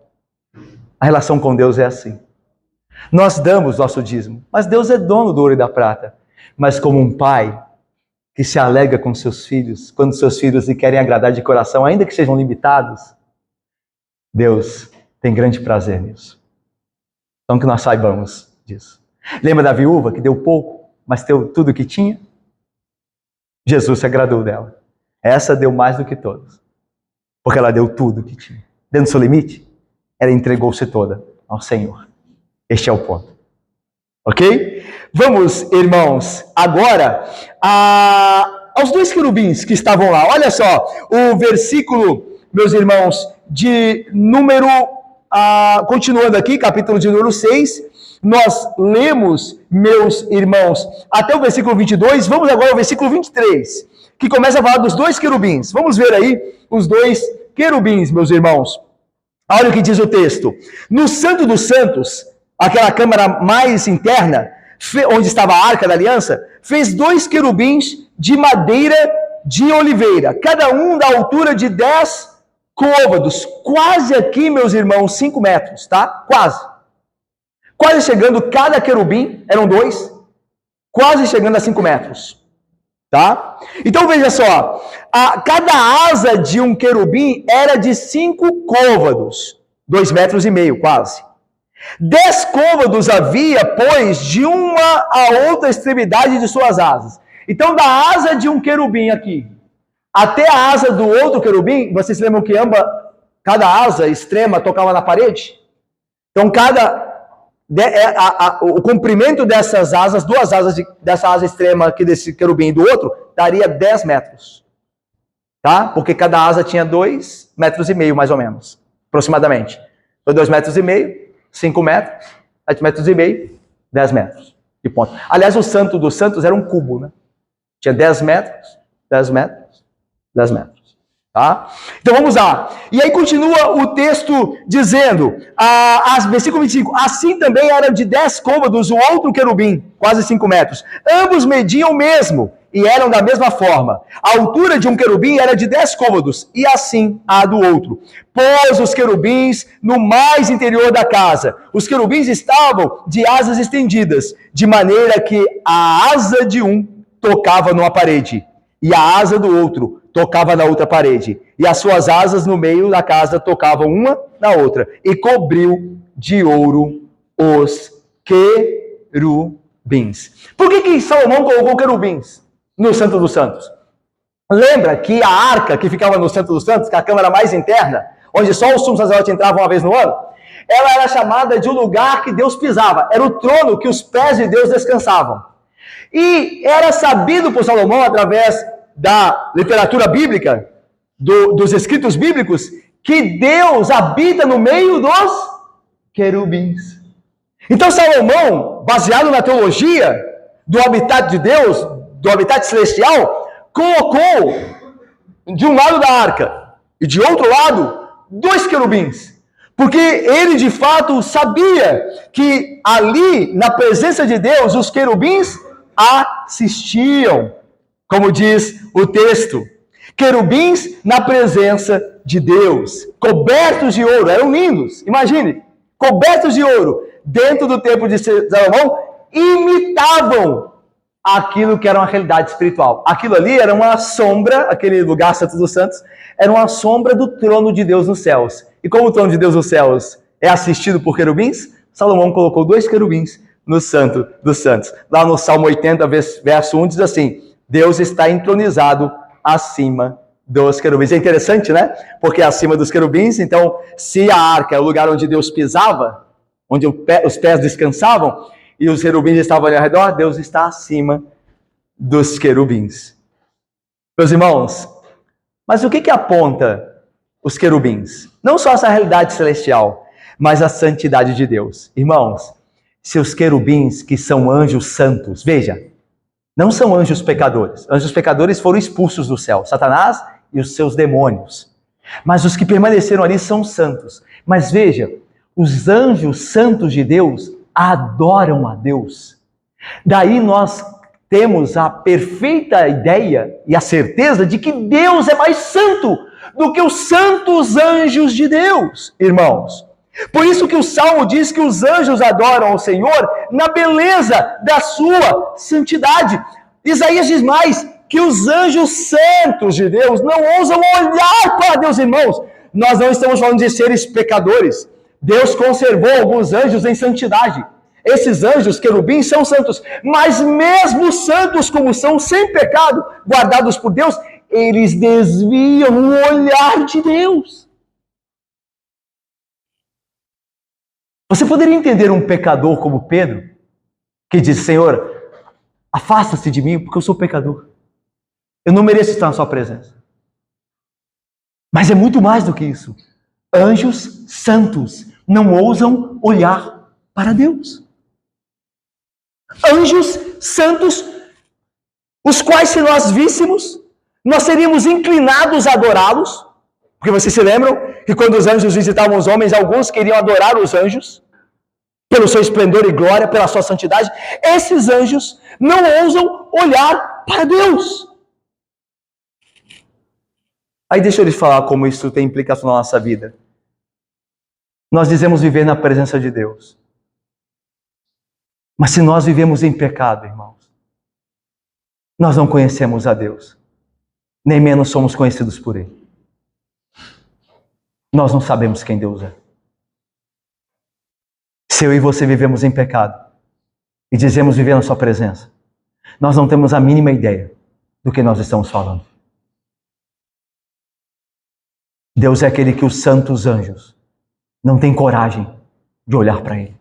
a relação com Deus é assim. Nós damos nosso dízimo, mas Deus é dono do ouro e da prata. Mas como um pai que se alegra com seus filhos, quando seus filhos lhe querem agradar de coração, ainda que sejam limitados, Deus tem grande prazer nisso. Então que nós saibamos disso. Lembra da viúva que deu pouco, mas deu tudo o que tinha? Jesus se agradou dela. Essa deu mais do que todos, porque ela deu tudo o que tinha. Dentro do seu limite, ela entregou-se toda ao Senhor. Este é o ponto. Ok? Vamos, irmãos, agora aos dois querubins que estavam lá. Olha só, o versículo, meus irmãos, de número... continuando aqui, capítulo de número 6, nós lemos, meus irmãos, até o versículo 22, vamos agora ao versículo 23, que começa a falar dos dois querubins. Vamos ver aí os dois querubins, meus irmãos. Olha o que diz o texto. No Santo dos Santos, aquela câmara mais interna, onde estava a Arca da Aliança, fez 2 querubins de madeira de oliveira, cada um da altura de 10 côvados, quase aqui, meus irmãos, 5 metros, tá? Quase chegando, cada querubim, eram 2, quase chegando a 5 metros, tá? Então veja só, cada asa de um querubim era de 5 côvados, 2,5 metros, quase. 10 côvados havia, pois, de uma a outra extremidade de suas asas. Então, da asa de um querubim aqui, até a asa do outro querubim, vocês lembram que cada asa extrema tocava na parede? Então, o comprimento dessas asas, duas asas, dessa asa extrema aqui desse querubim e do outro, daria 10 metros. Tá? Porque cada asa tinha 2,5 metros, mais ou menos, aproximadamente. Então, 2,5 metros, 5 metros, 7,5 metros, 10 metros. E ponto. Aliás, o santo dos santos era um cubo, né? Tinha 10 metros, 10 metros, 10 metros. Tá? Então vamos lá. E aí continua o texto dizendo, versículo 25, assim também era de 10 côvados o outro querubim, quase 5 metros. Ambos mediam o mesmo e eram da mesma forma. A altura de um querubim era de 10 côvados, e assim a do outro. Pôs os querubins no mais interior da casa. Os querubins estavam de asas estendidas, de maneira que a asa de um tocava numa parede, e a asa do outro tocava na outra parede, e as suas asas no meio da casa tocavam uma na outra, e cobriu de ouro os querubins. Por que Salomão colocou querubins no Santo dos Santos? Lembra que a arca que ficava no Santo dos Santos, que é a câmara mais interna, onde só os sumos sacerdotes entravam uma vez no ano, ela era chamada de o lugar que Deus pisava, era o trono que os pés de Deus descansavam. E era sabido por Salomão, através da literatura bíblica, dos escritos bíblicos, que Deus habita no meio dos querubins. Então Salomão, baseado na teologia do habitat de Deus, do habitat celestial, colocou de um lado da arca e de outro lado 2 querubins. Porque ele de fato sabia que ali, na presença de Deus, os querubins assistiam. Como diz o texto, querubins na presença de Deus, cobertos de ouro, eram lindos, imagine, cobertos de ouro, dentro do templo de Salomão, imitavam aquilo que era uma realidade espiritual. Aquilo ali era uma sombra, aquele lugar Santo dos Santos, era uma sombra do trono de Deus nos céus. E como o trono de Deus nos céus é assistido por querubins, Salomão colocou 2 querubins no Santo dos Santos. Lá no Salmo 80, verso 1, diz assim, Deus está entronizado acima dos querubins. É interessante, né? Porque acima dos querubins, então, se a arca é o lugar onde Deus pisava, onde os pés descansavam, e os querubins estavam ali ao redor, Deus está acima dos querubins. Meus irmãos, mas o que aponta os querubins? Não só essa realidade celestial, mas a santidade de Deus. Irmãos, se os querubins, que são anjos santos, veja, não são anjos pecadores. Anjos pecadores foram expulsos do céu, Satanás e os seus demônios. Mas os que permaneceram ali são santos. Mas veja, os anjos santos de Deus adoram a Deus. Daí nós temos a perfeita ideia e a certeza de que Deus é mais santo do que os santos anjos de Deus, irmãos. Por isso que o Salmo diz que os anjos adoram o Senhor na beleza da sua santidade. Isaías diz mais, que os anjos santos de Deus não ousam olhar para Deus, irmãos. Nós não estamos falando de seres pecadores. Deus conservou alguns anjos em santidade. Esses anjos, querubins, são santos. Mas mesmo santos como são, sem pecado, guardados por Deus, eles desviam o olhar de Deus. Você poderia entender um pecador como Pedro, que diz, Senhor, afasta-se de mim, porque eu sou pecador. Eu não mereço estar na sua presença. Mas é muito mais do que isso. Anjos santos não ousam olhar para Deus. Anjos santos, os quais, se nós víssemos, nós seríamos inclinados a adorá-los. Porque vocês se lembram que quando os anjos visitavam os homens, alguns queriam adorar os anjos, pelo seu esplendor e glória, pela sua santidade. Esses anjos não ousam olhar para Deus. Aí deixa eu lhes falar como isso tem implicação na nossa vida. Nós dizemos viver na presença de Deus. Mas se nós vivemos em pecado, irmãos, nós não conhecemos a Deus, nem menos somos conhecidos por Ele. Nós não sabemos quem Deus é. Se eu e você vivemos em pecado e dizemos viver na sua presença, nós não temos a mínima ideia do que nós estamos falando. Deus é aquele que os santos anjos não têm coragem de olhar para Ele.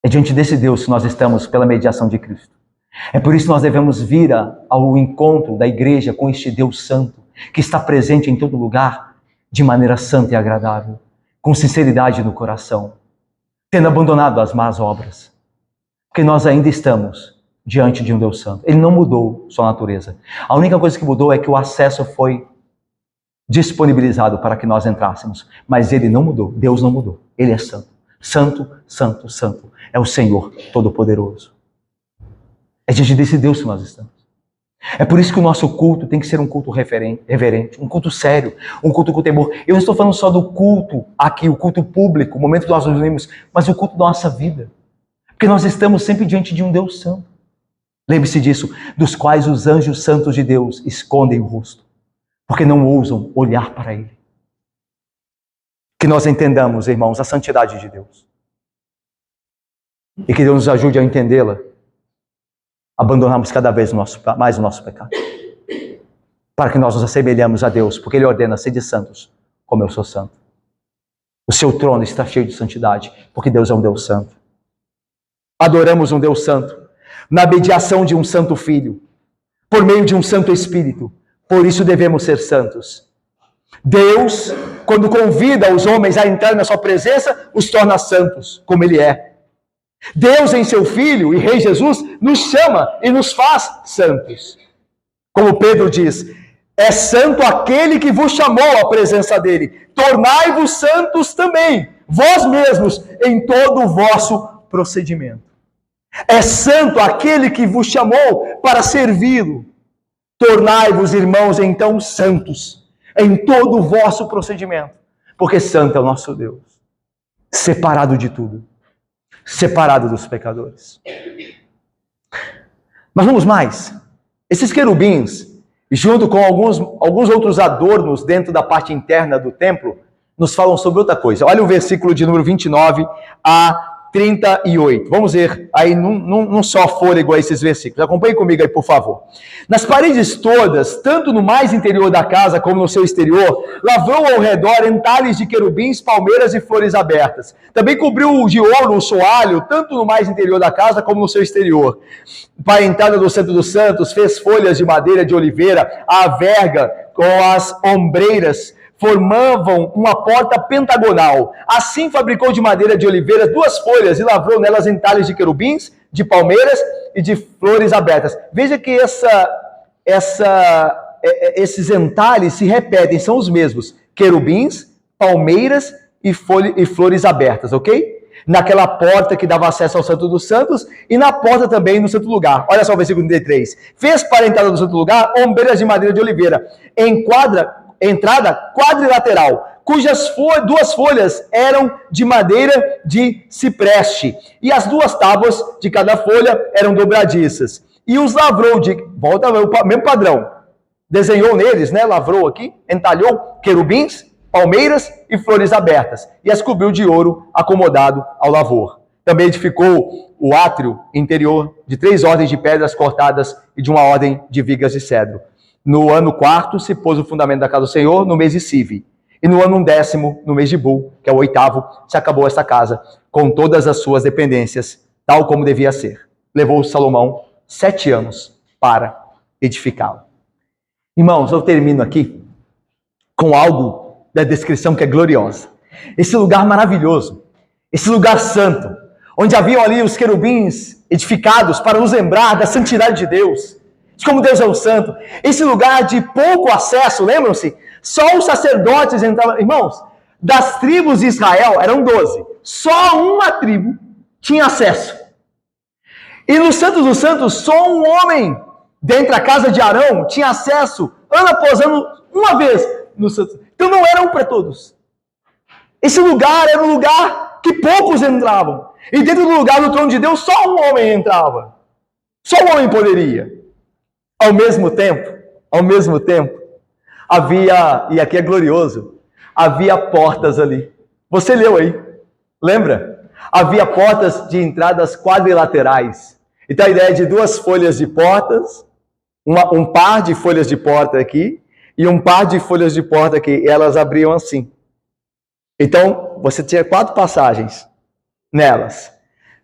É diante desse Deus que nós estamos pela mediação de Cristo. É por isso que nós devemos vir ao encontro da igreja com este Deus Santo, que está presente em todo lugar, de maneira santa e agradável, com sinceridade no coração, tendo abandonado as más obras. Porque nós ainda estamos diante de um Deus Santo. Ele não mudou sua natureza. A única coisa que mudou é que o acesso foi disponibilizado para que nós entrássemos. Mas ele não mudou. Deus não mudou. Ele é santo. Santo, santo, santo. É o Senhor Todo-Poderoso. É diante desse Deus que nós estamos. É por isso que o nosso culto tem que ser um culto reverente, um culto sério, um culto com temor. Eu não estou falando só do culto aqui, o culto público, o momento que nós nos unimos, mas o culto da nossa vida. Porque nós estamos sempre diante de um Deus santo. Lembre-se disso, dos quais os anjos santos de Deus escondem o rosto, porque não ousam olhar para Ele. Que nós entendamos, irmãos, a santidade de Deus. E que Deus nos ajude a entendê-la. Abandonarmos cada vez mais o nosso pecado. Para que nós nos assemelhamos a Deus, porque Ele ordena, sede santos, como eu sou santo. O seu trono está cheio de santidade, porque Deus é um Deus santo. Adoramos um Deus santo, na mediação de um santo Filho, por meio de um santo Espírito. Por isso devemos ser santos. Deus, quando convida os homens a entrar na sua presença, os torna santos, como Ele é. Deus em seu Filho e Rei Jesus nos chama e nos faz santos. Como Pedro diz, é santo aquele que vos chamou à presença dele. Tornai-vos santos também, vós mesmos, em todo o vosso procedimento. É santo aquele que vos chamou para servi-lo. Tornai-vos, irmãos, então santos, em todo o vosso procedimento. Porque santo é o nosso Deus, separado de tudo. Separado dos pecadores. Mas vamos mais. Esses querubins, junto com alguns outros adornos dentro da parte interna do templo, nos falam sobre outra coisa. Olha o versículo de número 29 a 38. Vamos ver aí num só fôlego esses versículos. Acompanhe comigo aí, por favor. Nas paredes todas, tanto no mais interior da casa como no seu exterior, lavrou ao redor entalhes de querubins, palmeiras e flores abertas. Também cobriu de ouro o soalho, tanto no mais interior da casa como no seu exterior. Para a entrada do Santo dos Santos, fez folhas de madeira de oliveira, a verga com as ombreiras, formavam uma porta pentagonal. Assim fabricou de madeira de oliveira 2 folhas e lavrou nelas entalhes de querubins, de palmeiras e de flores abertas. Veja que esses entalhes se repetem, são os mesmos. Querubins, palmeiras e flores abertas, ok? Naquela porta que dava acesso ao Santo dos Santos e na porta também no Santo Lugar. Olha só o versículo 33. Fez para a entrada do Santo Lugar ombreiras de madeira de oliveira. Entrada quadrilateral, cujas 2 folhas eram de madeira de cipreste, e as 2 tábuas de cada folha eram dobradiças. E os lavrou volta ao mesmo padrão, desenhou neles, lavrou aqui, entalhou querubins, palmeiras e flores abertas, e as cobriu de ouro acomodado ao lavor. Também edificou o átrio interior de 3 ordens de pedras cortadas e de uma ordem de vigas de cedro. No ano 4º, se pôs o fundamento da casa do Senhor, no mês de Sive. E no ano 10º, no mês de Bul, que é o 8º, se acabou esta casa, com todas as suas dependências, tal como devia ser. Levou Salomão 7 anos para edificá-la. Irmãos, eu termino aqui com algo da descrição que é gloriosa. Esse lugar maravilhoso, esse lugar santo, onde haviam ali os querubins edificados para nos lembrar da santidade de Deus, de como Deus é o santo. Esse lugar de pouco acesso, lembram-se? Só os sacerdotes entravam. Irmãos, das tribos de Israel, eram 12. Só uma tribo tinha acesso. E no Santo dos Santos, só um homem, dentro da casa de Arão, tinha acesso, ano após ano, uma vez no Santo. Então não era um para todos. Esse lugar era um lugar que poucos entravam. E dentro do lugar do trono de Deus, só um homem entrava. Só um homem poderia. Ao mesmo tempo, havia, e aqui é glorioso, havia portas ali. Você leu aí, lembra? Havia portas de entradas quadrilaterais. Então a ideia de 2 folhas de portas, um par de folhas de porta aqui, e um par de folhas de porta aqui, e elas abriam assim. Então, você tinha 4 passagens nelas.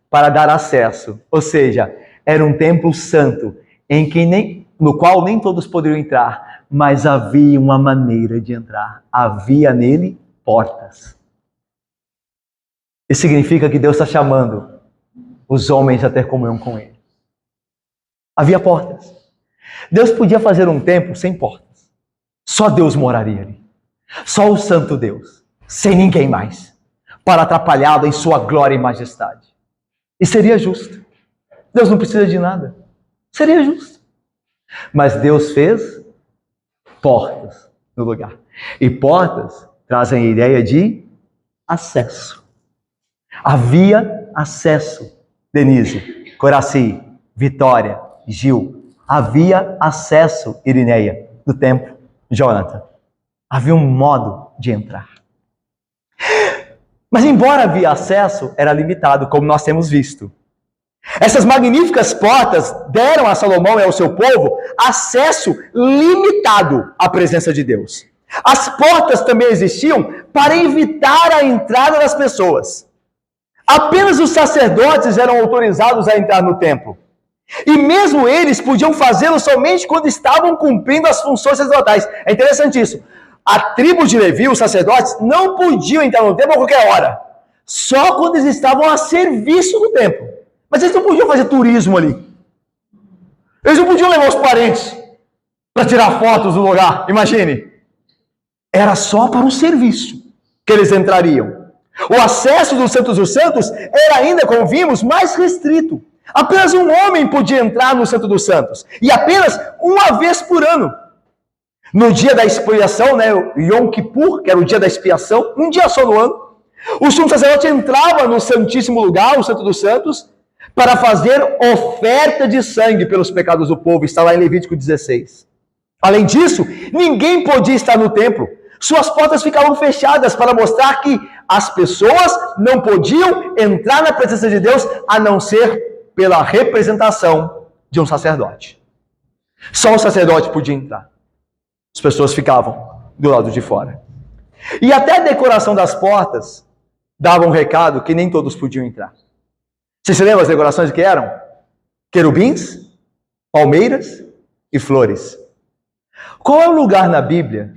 para dar acesso. Ou seja, era um templo santo, no qual nem todos poderiam entrar, mas havia uma maneira de entrar. Havia nele portas. Isso significa que Deus está chamando os homens a ter comunhão com Ele. Havia portas. Deus podia fazer um templo sem portas. Só Deus moraria ali. Só o Santo Deus, sem ninguém mais, para atrapalhá-lo em sua glória e majestade. E seria justo. Deus não precisa de nada. Seria justo. Mas Deus fez portas no lugar. E portas trazem a ideia de acesso. Havia acesso. Denise, Coraci, Vitória, Gil. Havia acesso, Irineia, no templo. Jonathan. Havia um modo de entrar. Mas embora havia acesso, era limitado, como nós temos visto. Essas magníficas portas deram a Salomão e ao seu povo acesso limitado à presença de Deus. As portas também existiam para evitar a entrada das pessoas. Apenas os sacerdotes eram autorizados a entrar no templo. E mesmo eles podiam fazê-lo somente quando estavam cumprindo as funções sacerdotais. É interessante isso. A tribo de Levi, os sacerdotes, não podiam entrar no templo a qualquer hora. Só quando eles estavam a serviço do templo. Mas eles não podiam fazer turismo ali. Eles não podiam levar os parentes para tirar fotos do lugar. Imagine. Era só para o serviço que eles entrariam. O acesso dos Santos dos Santos era ainda, como vimos, mais restrito. Apenas um homem podia entrar no Santo dos Santos. E apenas uma vez por ano. No dia da expiação, Yom Kippur, que era o dia da expiação, um dia só no ano, o sumo sacerdote entrava no Santíssimo Lugar, o Santo dos Santos, para fazer oferta de sangue pelos pecados do povo. Está lá em Levítico 16. Além disso, ninguém podia estar no templo. Suas portas ficavam fechadas para mostrar que as pessoas não podiam entrar na presença de Deus a não ser pela representação de um sacerdote. Só o sacerdote podia entrar. As pessoas ficavam do lado de fora. E até a decoração das portas dava um recado que nem todos podiam entrar. Você se lembra as decorações que eram? Querubins, palmeiras e flores. Qual é o lugar na Bíblia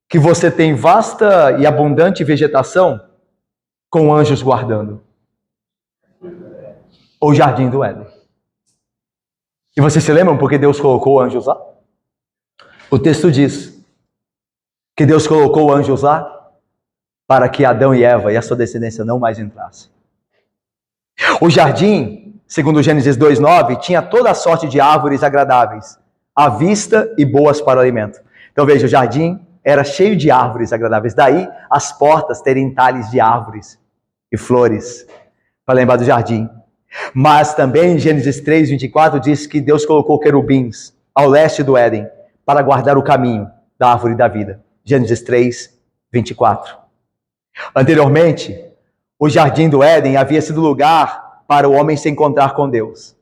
que você tem vasta e abundante vegetação com anjos guardando? O Jardim do Éden. E vocês se lembram porque Deus colocou anjos lá? O texto diz que Deus colocou anjos lá para que Adão e Eva e a sua descendência não mais entrassem. O jardim, segundo Gênesis 2:9, tinha toda a sorte de árvores agradáveis, à vista e boas para o alimento. Então veja, o jardim era cheio de árvores agradáveis. Daí as portas terem talhes de árvores e flores, para lembrar do jardim. Mas também em Gênesis 3:24 diz que Deus colocou querubins ao leste do Éden para guardar o caminho da árvore da vida. Gênesis 3:24. Anteriormente, o jardim do Éden havia sido lugar para o homem se encontrar com Deus.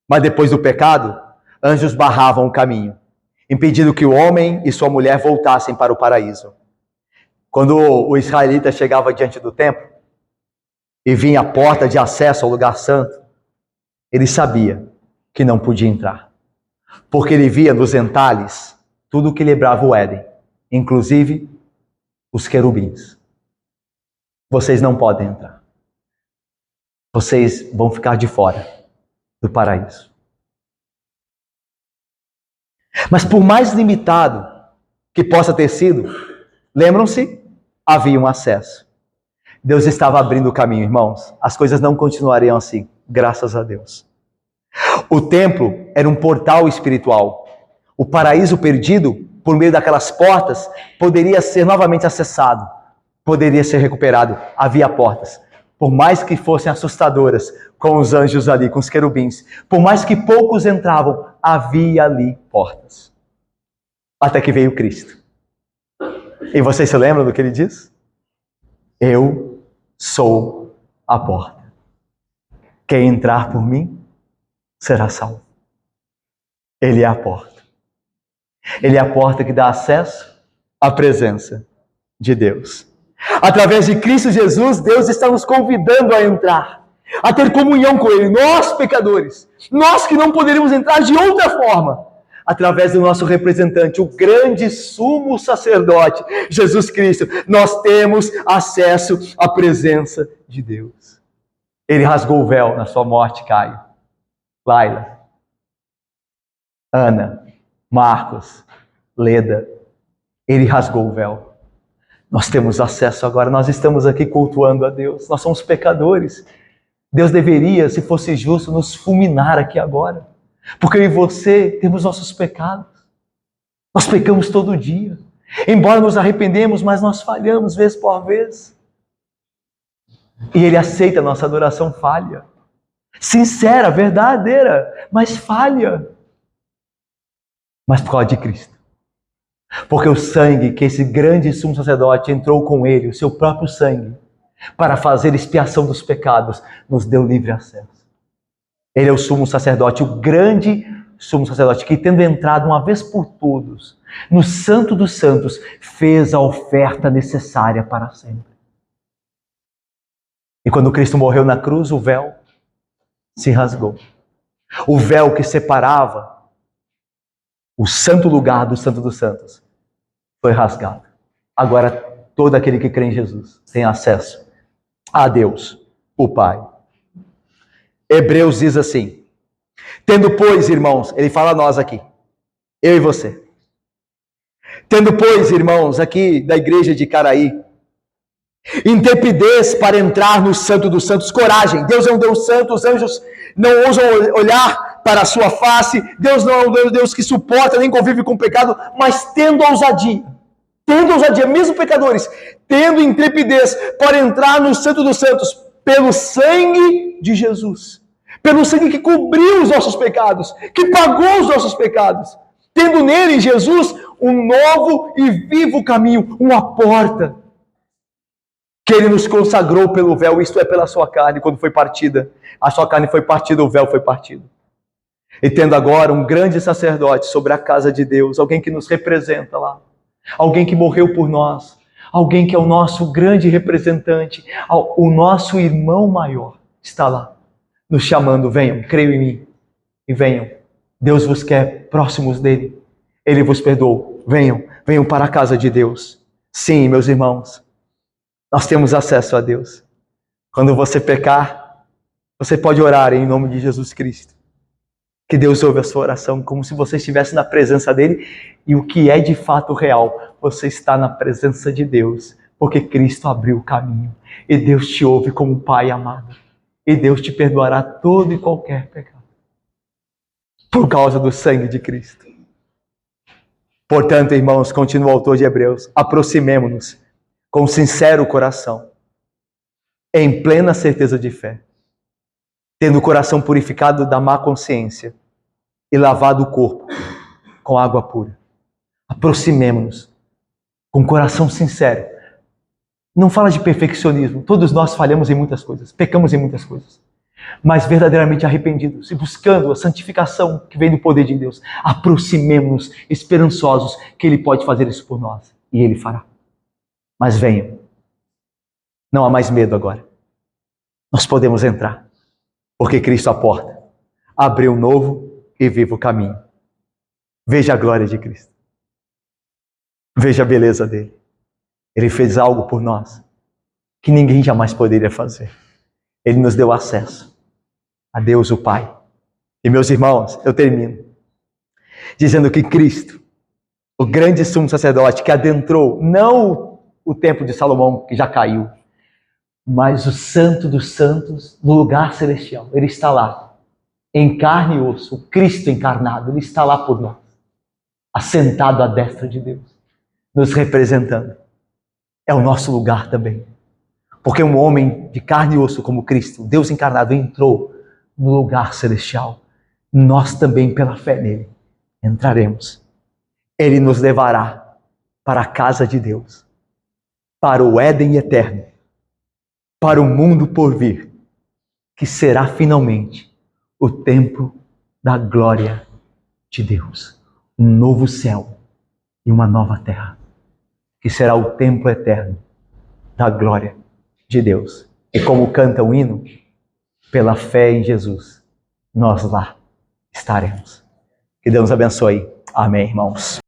Mas depois do pecado, anjos barravam o caminho, impedindo que o homem e sua mulher voltassem para o paraíso. Quando o israelita chegava diante do templo e vinha a porta de acesso ao lugar santo, ele sabia que não podia entrar, porque ele via nos entalhes tudo o que lembrava o Éden, inclusive os querubins. Vocês não podem entrar. Vocês vão ficar de fora do paraíso. Mas por mais limitado que possa ter sido, lembram-se? Havia um acesso. Deus estava abrindo o caminho, irmãos. As coisas não continuariam assim, graças a Deus. O templo era um portal espiritual. O paraíso perdido, por meio daquelas portas, poderia ser novamente acessado, poderia ser recuperado. Havia portas. Por mais que fossem assustadoras, com os anjos ali, com os querubins, por mais que poucos entravam, havia ali portas. Até que veio Cristo. E vocês se lembram do que ele diz? Eu sou a porta. Quem entrar por mim, será salvo. Ele é a porta. Ele é a porta que dá acesso à presença de Deus. Através de Cristo Jesus, Deus está nos convidando a entrar. a ter comunhão com Ele, nós pecadores, nós que não poderíamos entrar de outra forma, através do nosso representante, o grande sumo sacerdote, Jesus Cristo, nós temos acesso à presença de Deus. Ele rasgou o véu na sua morte, Caio, Laila, Ana, Marcos, Leda. Ele rasgou o véu. Nós temos acesso agora, nós estamos aqui cultuando a Deus, nós somos pecadores. Deus deveria, se fosse justo, nos fulminar aqui agora. Porque eu e você temos nossos pecados. Nós pecamos todo dia. Embora nos arrependemos, mas nós falhamos vez por vez. E Ele aceita a nossa adoração falha. Sincera, verdadeira, mas falha. Mas por causa de Cristo. Porque o sangue que esse grande sumo sacerdote entrou com Ele, o seu próprio sangue, para fazer expiação dos pecados, nos deu livre acesso. Ele é o sumo sacerdote, o grande sumo sacerdote, que tendo entrado uma vez por todos no Santo dos Santos, fez a oferta necessária para sempre. E quando Cristo morreu na cruz, o véu se rasgou. O véu que separava o santo lugar do Santo dos Santos foi rasgado. Agora, todo aquele que crê em Jesus tem acesso a Deus, o Pai. Hebreus diz assim: tendo, pois, irmãos, ele fala a nós aqui, eu e você. Tendo, pois, irmãos, aqui da igreja de Caraí, intrepidez para entrar no Santo dos Santos, coragem. Deus é um Deus santo, os anjos não ousam olhar para a sua face. Deus não é um Deus que suporta nem convive com o pecado, mas tendo ousadia, mesmo pecadores, tendo intrepidez para entrar no Santo dos Santos, pelo sangue de Jesus, pelo sangue que cobriu os nossos pecados, que pagou os nossos pecados, tendo nele, Jesus, um novo e vivo caminho, uma porta, que Ele nos consagrou pelo véu, isto é, pela sua carne, quando foi partida. A sua carne foi partida, o véu foi partido. E tendo agora um grande sacerdote sobre a casa de Deus, alguém que nos representa lá, alguém que morreu por nós, alguém que é o nosso grande representante, o nosso irmão maior, está lá, nos chamando: venham, creiam em mim, e venham. Deus vos quer próximos dele, Ele vos perdoou, venham para a casa de Deus. Sim, meus irmãos, nós temos acesso a Deus. Quando você pecar, você pode orar em nome de Jesus Cristo, que Deus ouve a sua oração, como se você estivesse na presença dele, e o que é de fato real, você está na presença de Deus, porque Cristo abriu o caminho, e Deus te ouve como um Pai amado, e Deus te perdoará todo e qualquer pecado, por causa do sangue de Cristo. Portanto, irmãos, continua o autor de Hebreus, aproximemo-nos com sincero coração, em plena certeza de fé, tendo o coração purificado da má consciência e lavado o corpo com água pura. Aproximemo-nos com coração sincero. Não fala de perfeccionismo, todos nós falhamos em muitas coisas, pecamos em muitas coisas, mas verdadeiramente arrependidos e buscando a santificação que vem do poder de Deus. Aproximemo-nos esperançosos que Ele pode fazer isso por nós, e Ele fará. Mas venham, não há mais medo agora, nós podemos entrar, porque Cristo, a porta, abriu um novo e vivo caminho. Veja a glória de Cristo, veja a beleza dele. Ele fez algo por nós que ninguém jamais poderia fazer. Ele nos deu acesso a Deus, o Pai. E meus irmãos, eu termino dizendo que Cristo, o grande sumo sacerdote que adentrou, não o templo de Salomão, que já caiu, mas o Santo dos Santos no lugar celestial. Ele está lá, em carne e osso, o Cristo encarnado. Ele está lá por nós, assentado à destra de Deus, nos representando. É o nosso lugar também, porque um homem de carne e osso como Cristo, Deus encarnado, entrou no lugar celestial. Nós também, pela fé nele, entraremos. Ele nos levará para a casa de Deus, para o Éden eterno, para o mundo por vir, que será finalmente o templo da glória de Deus. Um novo céu e uma nova terra, que será o templo eterno da glória de Deus. E como canta o hino, pela fé em Jesus, nós lá estaremos. Que Deus nos abençoe. Amém, irmãos.